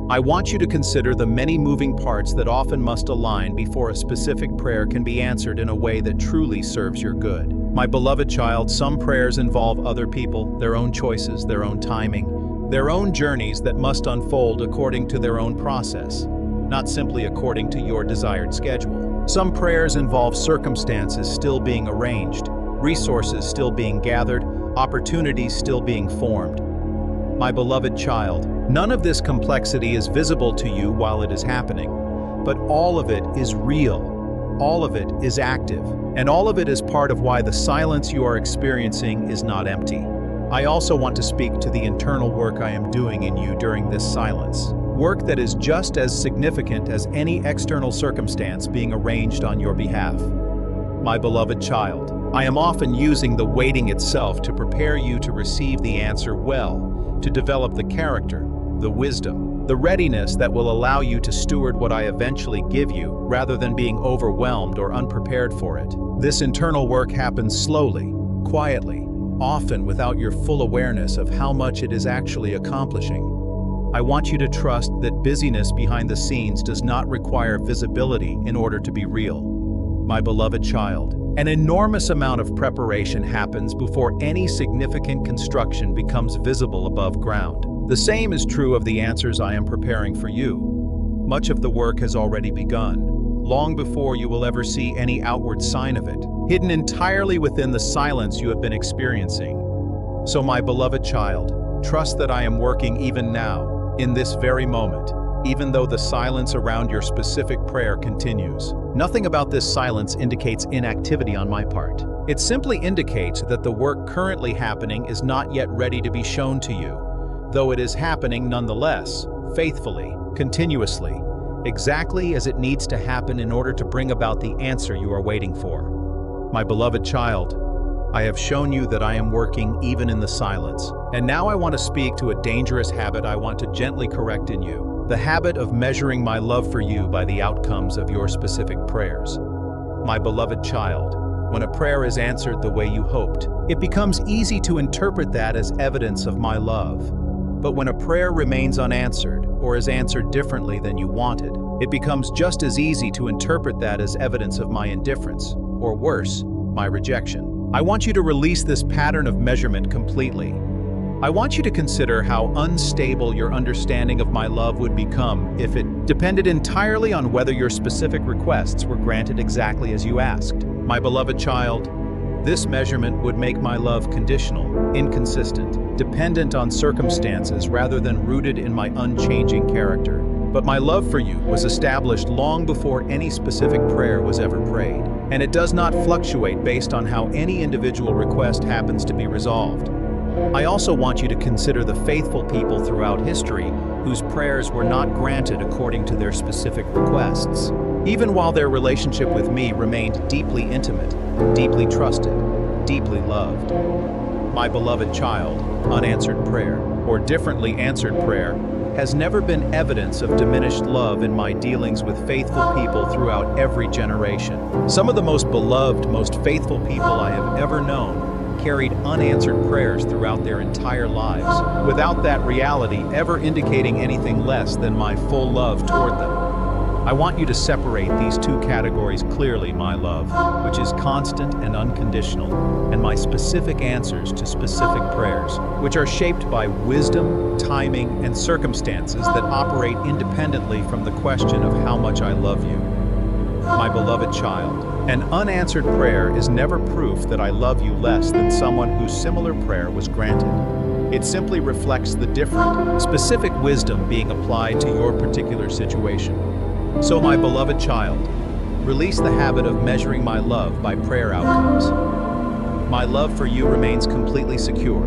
I want you to consider the many moving parts that often must align before a specific prayer can be answered in a way that truly serves your good. My beloved child, some prayers involve other people, their own choices, their own timing, their own journeys that must unfold according to their own process, not simply according to your desired schedule. Some prayers involve circumstances still being arranged, resources still being gathered, opportunities still being formed. My beloved child, none of this complexity is visible to you while it is happening, but all of it is real, all of it is active, and all of it is part of why the silence you are experiencing is not empty. I also want to speak to the internal work I am doing in you during this silence, work that is just as significant as any external circumstance being arranged on your behalf. My beloved child, I am often using the waiting itself to prepare you to receive the answer well, to develop the character, the wisdom, the readiness that will allow you to steward what I eventually give you, rather than being overwhelmed or unprepared for it. This internal work happens slowly, quietly, often without your full awareness of how much it is actually accomplishing. I want you to trust that busyness behind the scenes does not require visibility in order to be real. My beloved child, an enormous amount of preparation happens before any significant construction becomes visible above ground. The same is true of the answers I am preparing for you. Much of the work has already begun, long before you will ever see any outward sign of it, hidden entirely within the silence you have been experiencing. So my beloved child, trust that I am working even now, in this very moment, even though the silence around your specific prayer continues. Nothing about this silence indicates inactivity on my part. It simply indicates that the work currently happening is not yet ready to be shown to you, though it is happening nonetheless, faithfully, continuously, exactly as it needs to happen in order to bring about the answer you are waiting for. My beloved child, I have shown you that I am working even in the silence, and now I want to speak to a dangerous habit I want to gently correct in you. The habit of measuring my love for you by the outcomes of your specific prayers. My beloved child, when a prayer is answered the way you hoped, it becomes easy to interpret that as evidence of my love. But when a prayer remains unanswered, or is answered differently than you wanted, it becomes just as easy to interpret that as evidence of my indifference, or worse, my rejection. I want you to release this pattern of measurement completely. I want you to consider how unstable your understanding of my love would become if it depended entirely on whether your specific requests were granted exactly as you asked. My beloved child, this measurement would make my love conditional, inconsistent, dependent on circumstances rather than rooted in my unchanging character. But my love for you was established long before any specific prayer was ever prayed, and it does not fluctuate based on how any individual request happens to be resolved. I also want you to consider the faithful people throughout history whose prayers were not granted according to their specific requests, even while their relationship with me remained deeply intimate, deeply trusted, deeply loved. My beloved child, unanswered prayer, or differently answered prayer, has never been evidence of diminished love in my dealings with faithful people throughout every generation. Some of the most beloved, most faithful people I have ever known carried unanswered prayers throughout their entire lives, without that reality ever indicating anything less than my full love toward them. I want you to separate these two categories clearly, my love, which is constant and unconditional, and my specific answers to specific prayers, which are shaped by wisdom, timing, and circumstances that operate independently from the question of how much I love you. My beloved child, an unanswered prayer is never proof that I love you less than someone whose similar prayer was granted. It simply reflects the different, specific wisdom being applied to your particular situation. So, my beloved child, release the habit of measuring my love by prayer outcomes. My love for you remains completely secure,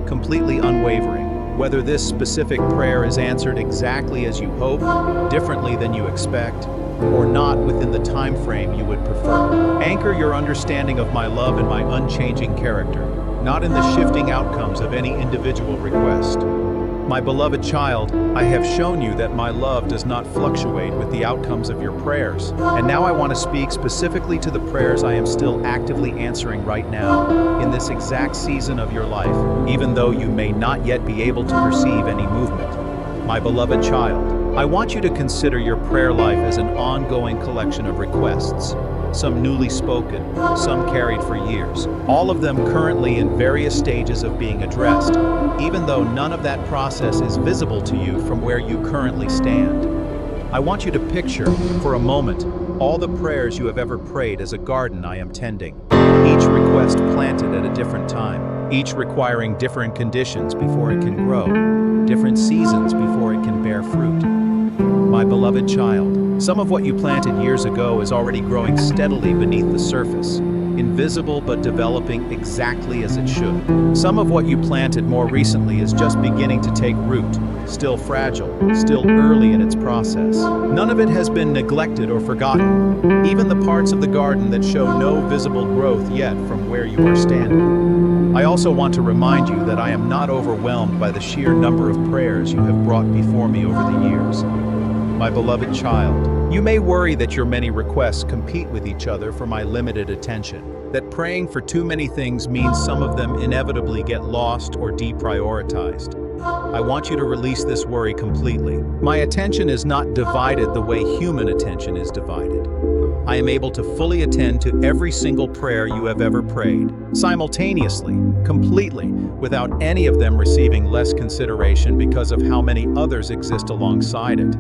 completely unwavering, whether this specific prayer is answered exactly as you hope, differently than you expect, or not within the time frame you would prefer. Anchor your understanding of my love in my unchanging character, not in the shifting outcomes of any individual request. My beloved child, I have shown you that my love does not fluctuate with the outcomes of your prayers. And now I want to speak specifically to the prayers I am still actively answering right now, in this exact season of your life, even though you may not yet be able to perceive any movement. My beloved child, I want you to consider your prayer life as an ongoing collection of requests, some newly spoken, some carried for years, all of them currently in various stages of being addressed, even though none of that process is visible to you from where you currently stand. I want you to picture, for a moment, all the prayers you have ever prayed as a garden I am tending, each request planted at a different time, each requiring different conditions before it can grow, different seasons before it can bear fruit. My beloved child, some of what you planted years ago is already growing steadily beneath the surface, invisible but developing exactly as it should. Some of what you planted more recently is just beginning to take root, still fragile, still early in its process. None of it has been neglected or forgotten, even the parts of the garden that show no visible growth yet from where you are standing. I also want to remind you that I am not overwhelmed by the sheer number of prayers you have brought before me over the years. My beloved child, you may worry that your many requests compete with each other for my limited attention, that praying for too many things means some of them inevitably get lost or deprioritized. I want you to release this worry completely. My attention is not divided the way human attention is divided. I am able to fully attend to every single prayer you have ever prayed, simultaneously, completely, without any of them receiving less consideration because of how many others exist alongside it.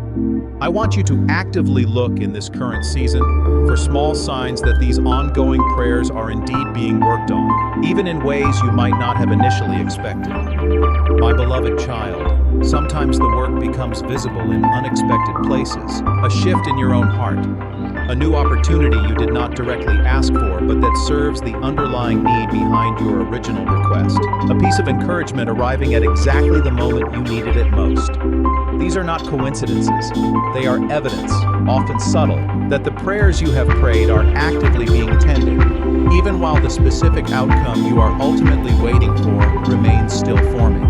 I want you to actively look in this current season for small signs that these ongoing prayers are indeed being worked on, even in ways you might not have initially expected. My beloved child, sometimes the work becomes visible in unexpected places, a shift in your own heart, a new opportunity you did not directly ask for but that serves the underlying need behind your original request, a piece of encouragement arriving at exactly the moment you needed it most. These are not coincidences. They are evidence, often subtle, that the prayers you have prayed are actively being tended, even while the specific outcome you are ultimately waiting for remains still forming.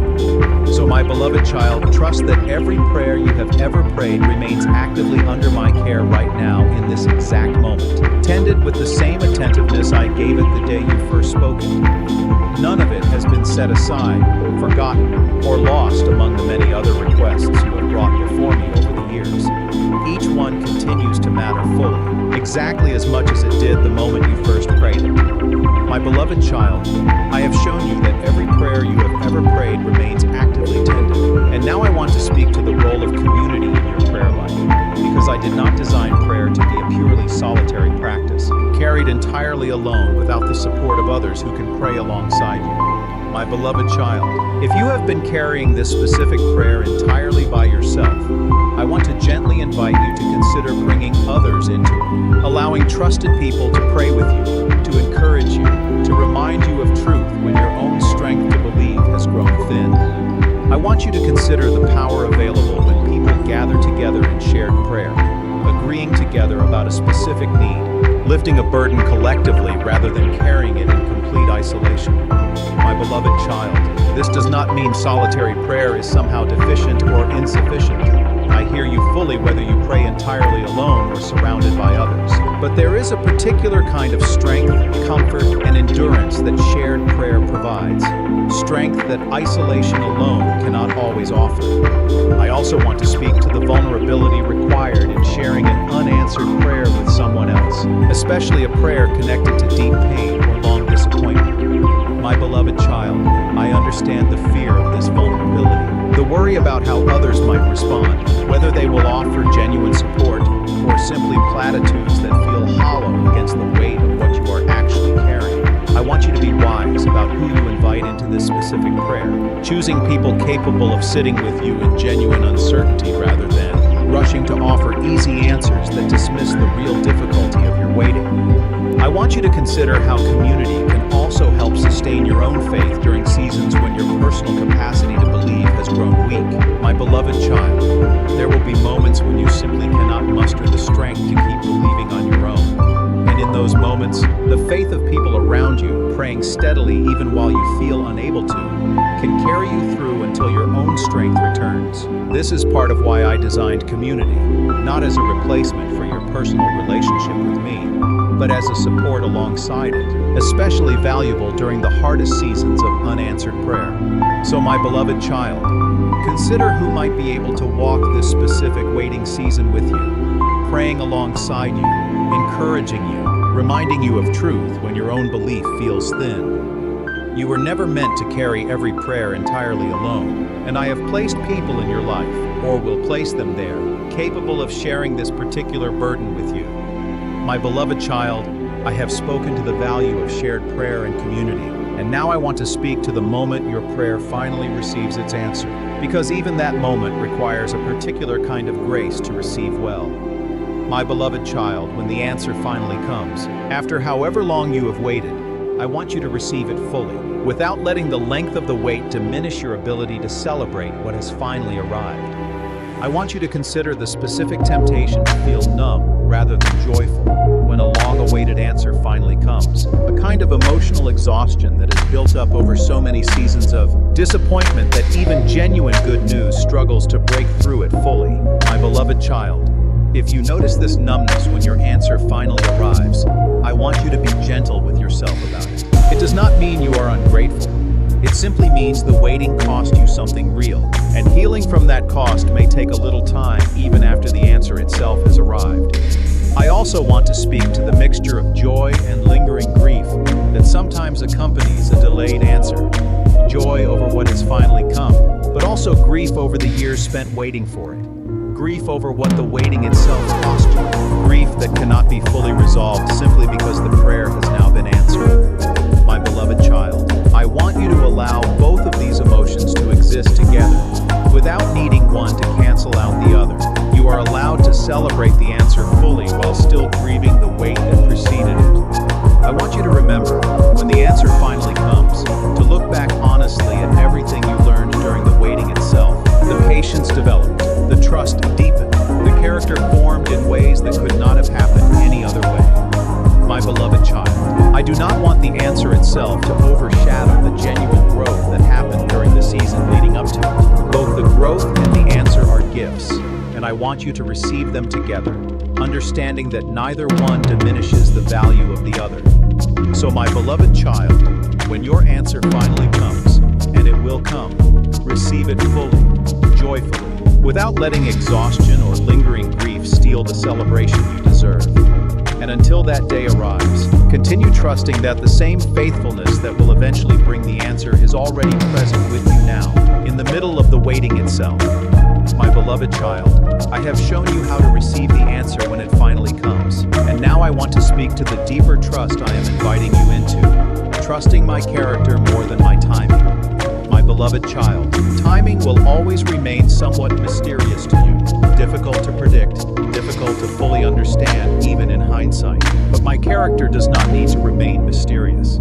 So my beloved child, trust that every prayer you have ever prayed remains actively under my care right now in this exact moment, tended with the same attentiveness I gave it the day you first spoke it. None of it has been set aside, forgotten, or lost among the many other requests you have brought before me over the years. Each one continues to matter fully, exactly as much as it did the moment you first prayed it. My beloved child, I have shown you that every prayer you have ever prayed remains did not design prayer to be a purely solitary practice, carried entirely alone without the support of others who can pray alongside you. My beloved child, if you have been carrying this specific prayer entirely by yourself, I want to gently invite you to consider bringing others into it, allowing trusted people to pray with you, to encourage you, to remind you of truth when your own strength to believe has grown thin. I want you to consider the power available when people gather together in shared prayer, agreeing together about a specific need, lifting a burden collectively rather than carrying it in complete isolation. My beloved child, this does not mean solitary prayer is somehow deficient or insufficient. I hear you fully whether you pray entirely alone or surrounded by others. But there is a particular kind of strength, comfort, and endurance that shared prayer provides. Strength that isolation alone cannot always offer. I also want to speak to the vulnerability required in sharing an unanswered prayer with someone else, especially a prayer connected to deep pain or long disappointment. My beloved child, I understand the fear of this vulnerability, the worry about how others might respond, whether they will offer genuine support or simply platitudes that feel hollow against the weight of what you are actually carrying. I want you to be wise about who you invite into this specific prayer, choosing people capable of sitting with you in genuine uncertainty rather than rushing to offer easy answers that dismiss the real difficulty of your waiting. I want you to consider how community can also help sustain your own faith during seasons when your personal capacity to believe has grown weak. My beloved child, there will be moments when you simply cannot muster the strength to keep believing on your own. And in those moments, the faith of people around you, praying steadily even while you feel unable to, can carry you through until your own strength returns. This is part of why I designed community, not as a replacement for your personal relationship with me, but as a support alongside it, especially valuable during the hardest seasons of unanswered prayer. So my beloved child, consider who might be able to walk this specific waiting season with you, praying alongside you, encouraging you, reminding you of truth when your own belief feels thin. You were never meant to carry every prayer entirely alone, and I have placed people in your life, or will place them there, capable of sharing this particular burden with you. My beloved child, I have spoken to the value of shared prayer and community, and now I want to speak to the moment your prayer finally receives its answer, because even that moment requires a particular kind of grace to receive well. My beloved child, when the answer finally comes, after however long you have waited, I want you to receive it fully, without letting the length of the wait diminish your ability to celebrate what has finally arrived. I want you to consider the specific temptation to feel numb rather than joyful when a long-awaited answer finally comes, a kind of emotional exhaustion that is built up over so many seasons of disappointment that even genuine good news struggles to break through it fully. My beloved child, if you notice this numbness when your answer finally arrives, I want you to be gentle with yourself about it. It does not mean you are ungrateful. It simply means the waiting cost you something real, and healing from that cost may take a little time even after the answer itself has arrived. I also want to speak to the mixture of joy and lingering grief that sometimes accompanies a delayed answer. Joy over what has finally come, but also grief over the years spent waiting for it. Grief over what the waiting itself cost you. Grief that cannot be fully resolved simply because the prayer has now been answered. My beloved child, I want you to allow both of these emotions to exist together, without needing one to cancel out the other. You are allowed to celebrate the answer fully while still grieving the wait that preceded it. I want you to remember, when the answer finally comes, to look back honestly at everything you learned during the waiting itself. The patience developed, the trust deepened, the character formed in ways that could not have happened any other way. My beloved child, I do not want the answer itself to overshadow the genuine growth that happened during the season leading up to it. Both the growth and the answer are gifts, and I want you to receive them together, understanding that neither one diminishes the value of the other. So my beloved child, when your answer finally comes, and it will come, receive it fully, joyfully, without letting exhaustion or lingering grief steal the celebration you deserve. And until that day arrives, continue trusting that the same faithfulness that will eventually bring the answer is already present with you now, in the middle of the waiting itself. My beloved child, I have shown you how to receive the answer when it finally comes, and now I want to speak to the deeper trust I am inviting you into, trusting my character more than my timing. My beloved child, timing will always remain somewhat mysterious to you, difficult to predict, difficult to fully understand even in hindsight. But my character does not need to remain mysterious.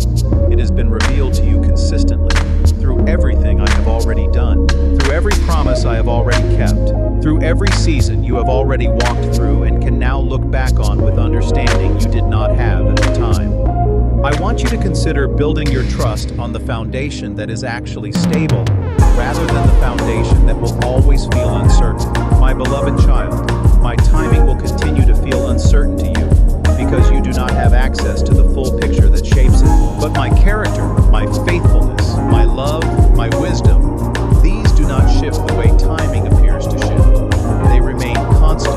It has been revealed to you consistently, through everything I have already done, through every promise I have already kept, through every season you have already walked through and can now look back on with understanding you did not have at the time. I want you to consider building your trust on the foundation that is actually stable, rather than the foundation that will always feel uncertain. My beloved child, my timing will continue to feel uncertain to you, because you do not have access to the full picture that shapes it. But my character, my faithfulness, my love, my wisdom, these do not shift the way timing appears to shift. They remain constant,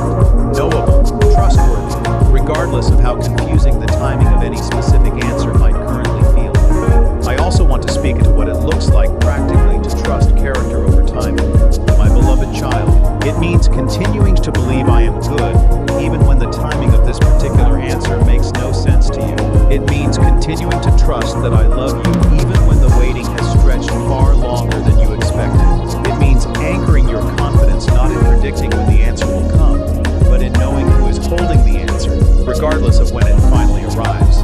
knowable, trustworthy, regardless of how confusing the timing of any specific answer might currently feel. I also want to speak into what it looks like practically to trust character over timing. My beloved child, it means continuing to believe I am good, even when the timing of this particular answer makes no sense to you. It means continuing to trust that I love you, even when the waiting has stretched far longer than you expected. It means anchoring your confidence not in predicting when the answer will come, but in knowing who is holding the answer, regardless of when it finally arrives.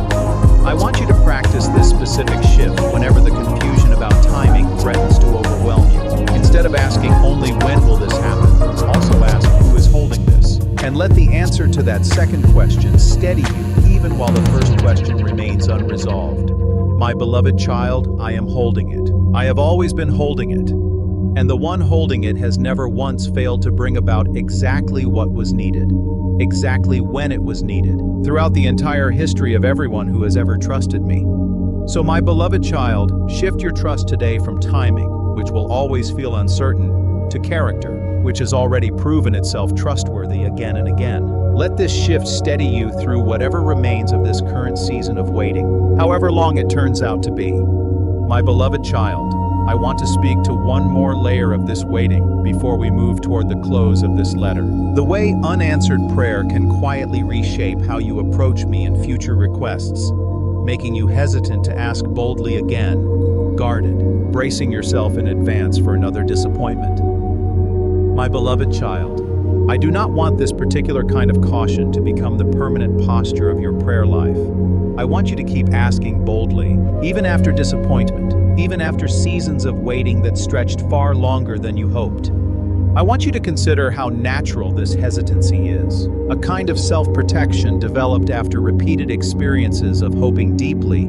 I want you to practice this specific shift whenever the confusion about timing threatens to overwhelm you. Instead of asking only when will this happen, also ask who is holding this. And let the answer to that second question steady you even while the first question remains unresolved. My beloved child, I am holding it. I have always been holding it. And the one holding it has never once failed to bring about exactly what was needed, exactly when it was needed, throughout the entire history of everyone who has ever trusted me. So my beloved child, shift your trust today from timing, which will always feel uncertain, to character, which has already proven itself trustworthy again and again. Let this shift steady you through whatever remains of this current season of waiting, however long it turns out to be. My beloved child, I want to speak to one more layer of this waiting before we move toward the close of this letter. The way unanswered prayer can quietly reshape how you approach me in future requests, making you hesitant to ask boldly again, guarded, bracing yourself in advance for another disappointment. My beloved child, I do not want this particular kind of caution to become the permanent posture of your prayer life. I want you to keep asking boldly, even after disappointment, even after seasons of waiting that stretched far longer than you hoped. I want you to consider how natural this hesitancy is, a kind of self-protection developed after repeated experiences of hoping deeply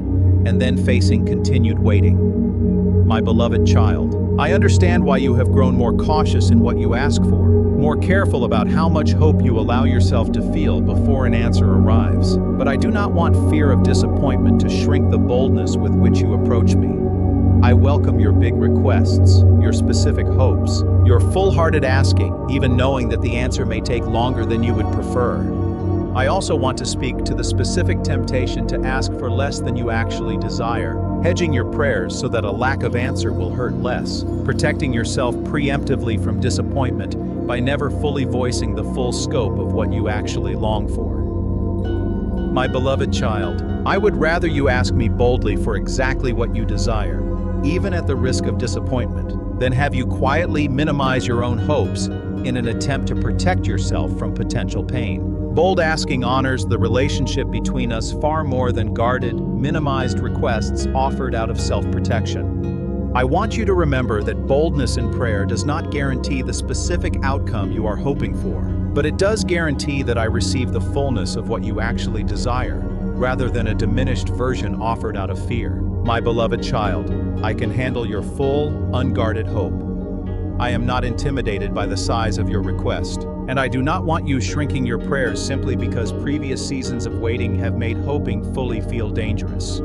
and then facing continued waiting. My beloved child, I understand why you have grown more cautious in what you ask for, more careful about how much hope you allow yourself to feel before an answer arrives. But I do not want fear of disappointment to shrink the boldness with which you approach me. I welcome your big requests, your specific hopes, your full-hearted asking, even knowing that the answer may take longer than you would prefer. I also want to speak to the specific temptation to ask for less than you actually desire, hedging your prayers so that a lack of answer will hurt less, protecting yourself preemptively from disappointment by never fully voicing the full scope of what you actually long for. My beloved child, I would rather you ask me boldly for exactly what you desire, even at the risk of disappointment, than have you quietly minimize your own hopes in an attempt to protect yourself from potential pain. Bold asking honors the relationship between us far more than guarded, minimized requests offered out of self-protection. I want you to remember that boldness in prayer does not guarantee the specific outcome you are hoping for, but it does guarantee that I receive the fullness of what you actually desire, rather than a diminished version offered out of fear. My beloved child, I can handle your full, unguarded hope. I am not intimidated by the size of your request, and I do not want you shrinking your prayers simply because previous seasons of waiting have made hoping fully feel dangerous.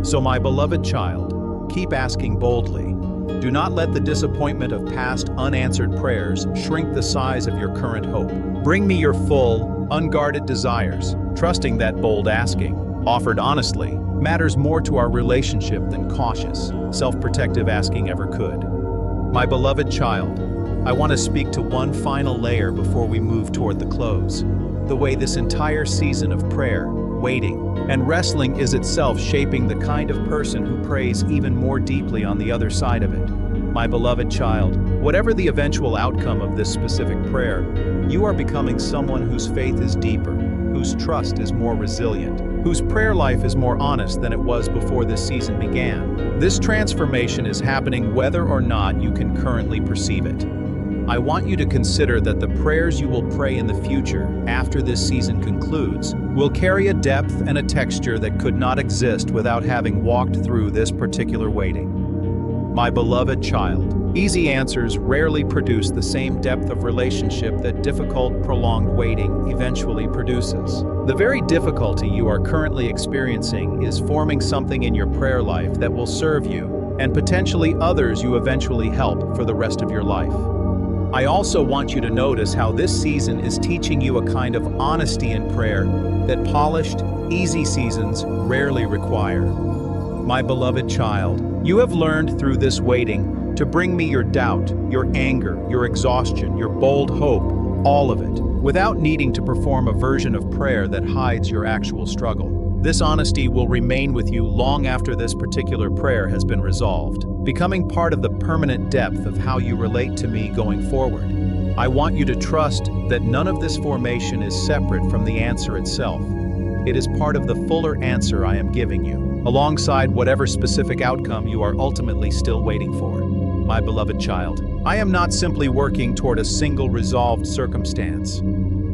So my beloved child, keep asking boldly. Do not let the disappointment of past unanswered prayers shrink the size of your current hope. Bring me your full, unguarded desires, trusting that bold asking, offered honestly, matters more to our relationship than cautious, self-protective asking ever could. My beloved child, I want to speak to one final layer before we move toward the close. The way this entire season of prayer, waiting, and wrestling is itself shaping the kind of person who prays even more deeply on the other side of it. My beloved child, whatever the eventual outcome of this specific prayer, you are becoming someone whose faith is deeper, whose trust is more resilient, whose prayer life is more honest than it was before this season began. This transformation is happening whether or not you can currently perceive it. I want you to consider that the prayers you will pray in the future, after this season concludes, will carry a depth and a texture that could not exist without having walked through this particular waiting. My beloved child, easy answers rarely produce the same depth of relationship that difficult, prolonged waiting eventually produces. The very difficulty you are currently experiencing is forming something in your prayer life that will serve you, and potentially others you eventually help for the rest of your life. I also want you to notice how this season is teaching you a kind of honesty in prayer that polished, easy seasons rarely require. My beloved child, you have learned through this waiting to bring me your doubt, your anger, your exhaustion, your bold hope, all of it, without needing to perform a version of prayer that hides your actual struggle. This honesty will remain with you long after this particular prayer has been resolved, becoming part of the permanent depth of how you relate to me going forward. I want you to trust that none of this formation is separate from the answer itself. It is part of the fuller answer I am giving you, alongside whatever specific outcome you are ultimately still waiting for. My beloved child, I am not simply working toward a single resolved circumstance.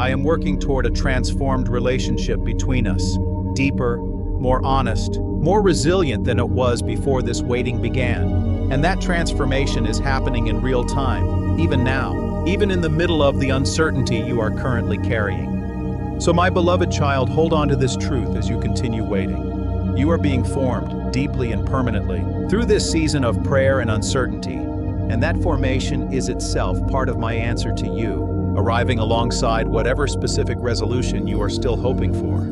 I am working toward a transformed relationship between us, deeper, more honest, more resilient than it was before this waiting began. And that transformation is happening in real time, even now, even in the middle of the uncertainty you are currently carrying. So my beloved child, hold on to this truth as you continue waiting. You are being formed deeply and permanently through this season of prayer and uncertainty, and that formation is itself part of my answer to you, arriving alongside whatever specific resolution you are still hoping for.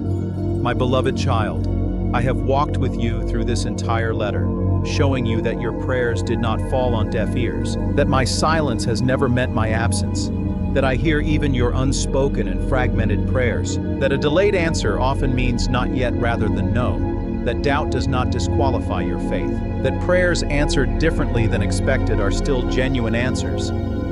My beloved child, I have walked with you through this entire letter, showing you that your prayers did not fall on deaf ears, that my silence has never meant my absence, that I hear even your unspoken and fragmented prayers, that a delayed answer often means not yet rather than no, that doubt does not disqualify your faith, that prayers answered differently than expected are still genuine answers,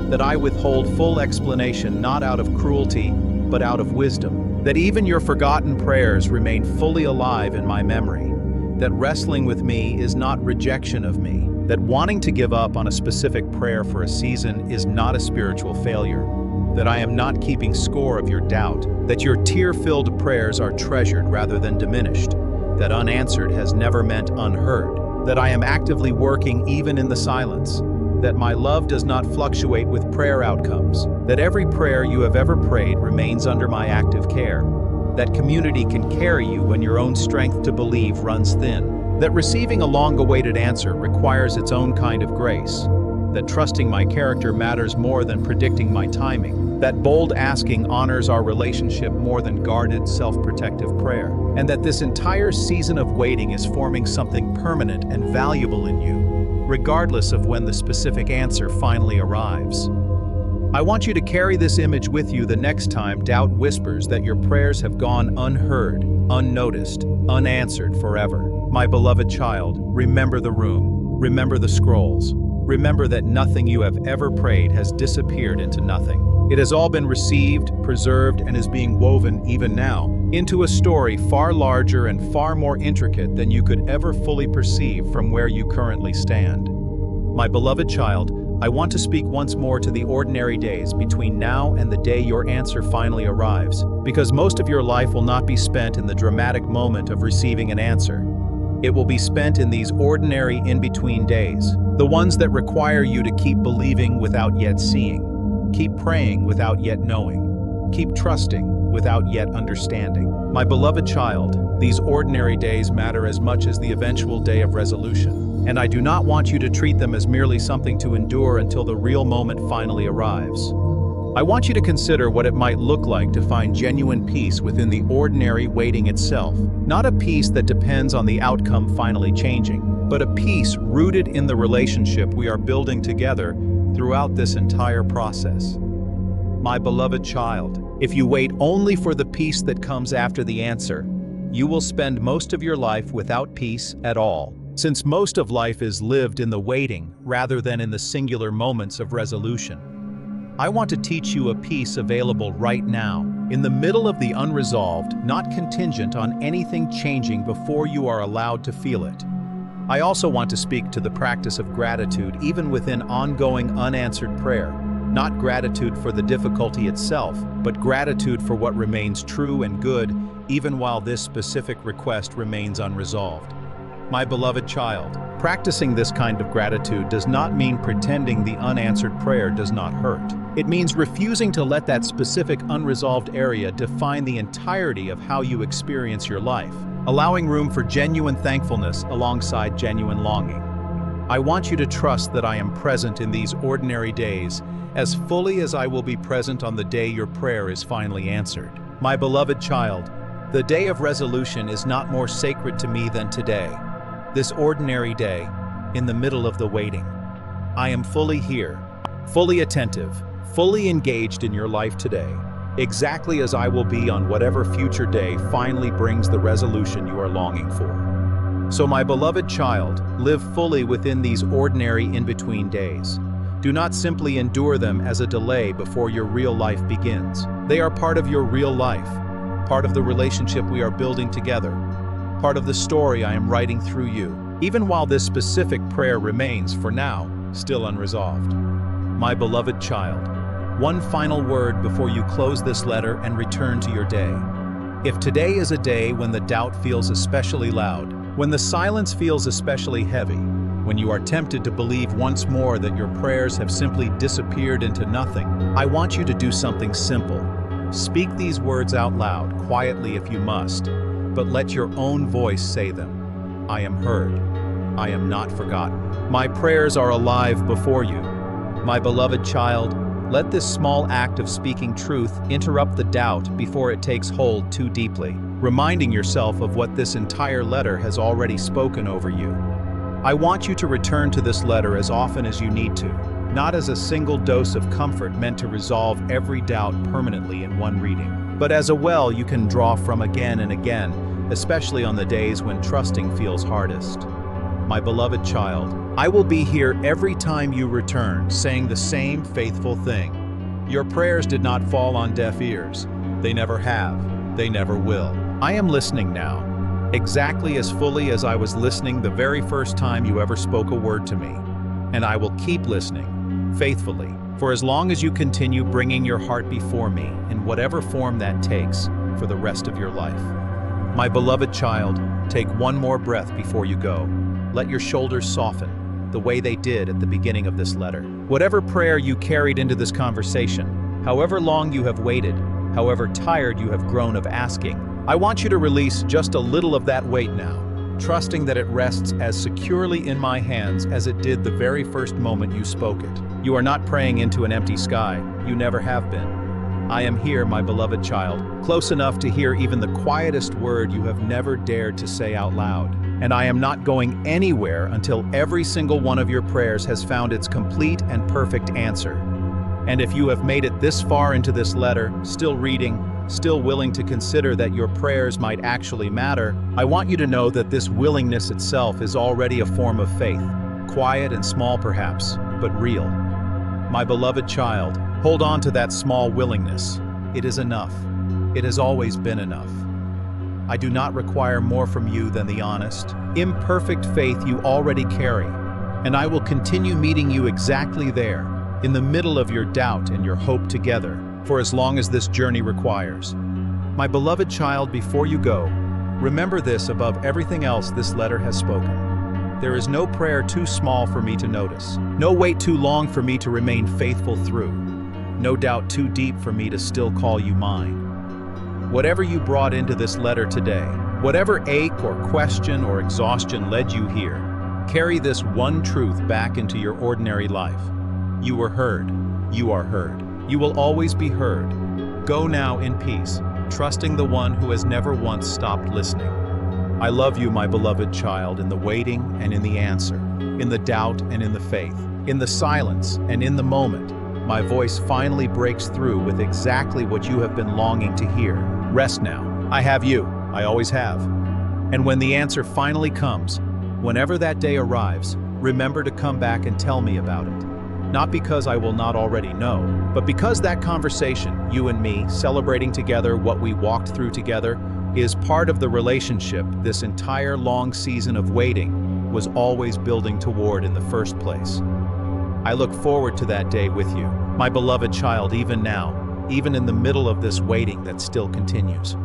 that I withhold full explanation not out of cruelty, but out of wisdom, that even your forgotten prayers remain fully alive in my memory, that wrestling with me is not rejection of me, that wanting to give up on a specific prayer for a season is not a spiritual failure, that I am not keeping score of your doubt, that your tear-filled prayers are treasured rather than diminished, that unanswered has never meant unheard, that I am actively working even in the silence, that my love does not fluctuate with prayer outcomes, that every prayer you have ever prayed remains under my active care, that community can carry you when your own strength to believe runs thin, that receiving a long-awaited answer requires its own kind of grace, that trusting my character matters more than predicting my timing, that bold asking honors our relationship more than guarded, self-protective prayer, and that this entire season of waiting is forming something permanent and valuable in you, regardless of when the specific answer finally arrives. I want you to carry this image with you the next time doubt whispers that your prayers have gone unheard, unnoticed, unanswered forever. My beloved child, remember the room, remember the scrolls, remember that nothing you have ever prayed has disappeared into nothing. It has all been received, preserved, and is being woven, even now, into a story far larger and far more intricate than you could ever fully perceive from where you currently stand. My beloved child, I want to speak once more to the ordinary days between now and the day your answer finally arrives, because most of your life will not be spent in the dramatic moment of receiving an answer. It will be spent in these ordinary in-between days, the ones that require you to keep believing without yet seeing, keep praying without yet knowing, keep trusting without yet understanding. My beloved child, these ordinary days matter as much as the eventual day of resolution, and I do not want you to treat them as merely something to endure until the real moment finally arrives. I want you to consider what it might look like to find genuine peace within the ordinary waiting itself, not a peace that depends on the outcome finally changing, but a peace rooted in the relationship we are building together throughout this entire process. My beloved child, if you wait only for the peace that comes after the answer, you will spend most of your life without peace at all, since most of life is lived in the waiting rather than in the singular moments of resolution. I want to teach you a peace available right now, in the middle of the unresolved, not contingent on anything changing before you are allowed to feel it. I also want to speak to the practice of gratitude even within ongoing unanswered prayer. Not gratitude for the difficulty itself, but gratitude for what remains true and good, even while this specific request remains unresolved. My beloved child, practicing this kind of gratitude does not mean pretending the unanswered prayer does not hurt. It means refusing to let that specific unresolved area define the entirety of how you experience your life, allowing room for genuine thankfulness alongside genuine longing. I want you to trust that I am present in these ordinary days as fully as I will be present on the day your prayer is finally answered. My beloved child, the day of resolution is not more sacred to me than today. This ordinary day, in the middle of the waiting. I am fully here, fully attentive, fully engaged in your life today, exactly as I will be on whatever future day finally brings the resolution you are longing for. So my beloved child, live fully within these ordinary in-between days. Do not simply endure them as a delay before your real life begins. They are part of your real life, part of the relationship we are building together, part of the story I am writing through you, even while this specific prayer remains, for now, still unresolved. My beloved child, one final word before you close this letter and return to your day. If today is a day when the doubt feels especially loud, when the silence feels especially heavy, when you are tempted to believe once more that your prayers have simply disappeared into nothing, I want you to do something simple. Speak these words out loud, quietly if you must, but let your own voice say them. I am heard. I am not forgotten. My prayers are alive before you. My beloved child, let this small act of speaking truth interrupt the doubt before it takes hold too deeply, reminding yourself of what this entire letter has already spoken over you. I want you to return to this letter as often as you need to, not as a single dose of comfort meant to resolve every doubt permanently in one reading, but as a well you can draw from again and again, especially on the days when trusting feels hardest. My beloved child, I will be here every time you return, saying the same faithful thing. Your prayers did not fall on deaf ears. They never have. They never will. I am listening now, exactly as fully as I was listening the very first time you ever spoke a word to me. And I will keep listening, faithfully, for as long as you continue bringing your heart before me, in whatever form that takes, for the rest of your life. My beloved child, take one more breath before you go. Let your shoulders soften, the way they did at the beginning of this letter. Whatever prayer you carried into this conversation, however long you have waited, however tired you have grown of asking, I want you to release just a little of that weight now, trusting that it rests as securely in my hands as it did the very first moment you spoke it. You are not praying into an empty sky. You never have been. I am here, my beloved child, close enough to hear even the quietest word you have never dared to say out loud. And I am not going anywhere until every single one of your prayers has found its complete and perfect answer. And if you have made it this far into this letter, still reading, still willing to consider that your prayers might actually matter, I want you to know that this willingness itself is already a form of faith, quiet and small perhaps, but real. My beloved child, hold on to that small willingness. It is enough. It has always been enough. I do not require more from you than the honest, imperfect faith you already carry, and I will continue meeting you exactly there, in the middle of your doubt and your hope together, for as long as this journey requires. My beloved child, before you go, remember this above everything else this letter has spoken. There is no prayer too small for me to notice, no wait too long for me to remain faithful through, no doubt too deep for me to still call you mine. Whatever you brought into this letter today, whatever ache or question or exhaustion led you here, carry this one truth back into your ordinary life. You were heard. You are heard. You will always be heard. Go now in peace, trusting the one who has never once stopped listening. I love you, my beloved child, in the waiting and in the answer, in the doubt and in the faith. In the silence and in the moment, my voice finally breaks through with exactly what you have been longing to hear. Rest now. I have you. I always have. And when the answer finally comes, whenever that day arrives, remember to come back and tell me about it. Not because I will not already know, but because that conversation, you and me, celebrating together what we walked through together, is part of the relationship this entire long season of waiting was always building toward in the first place. I look forward to that day with you, my beloved child, even now, even in the middle of this waiting that still continues.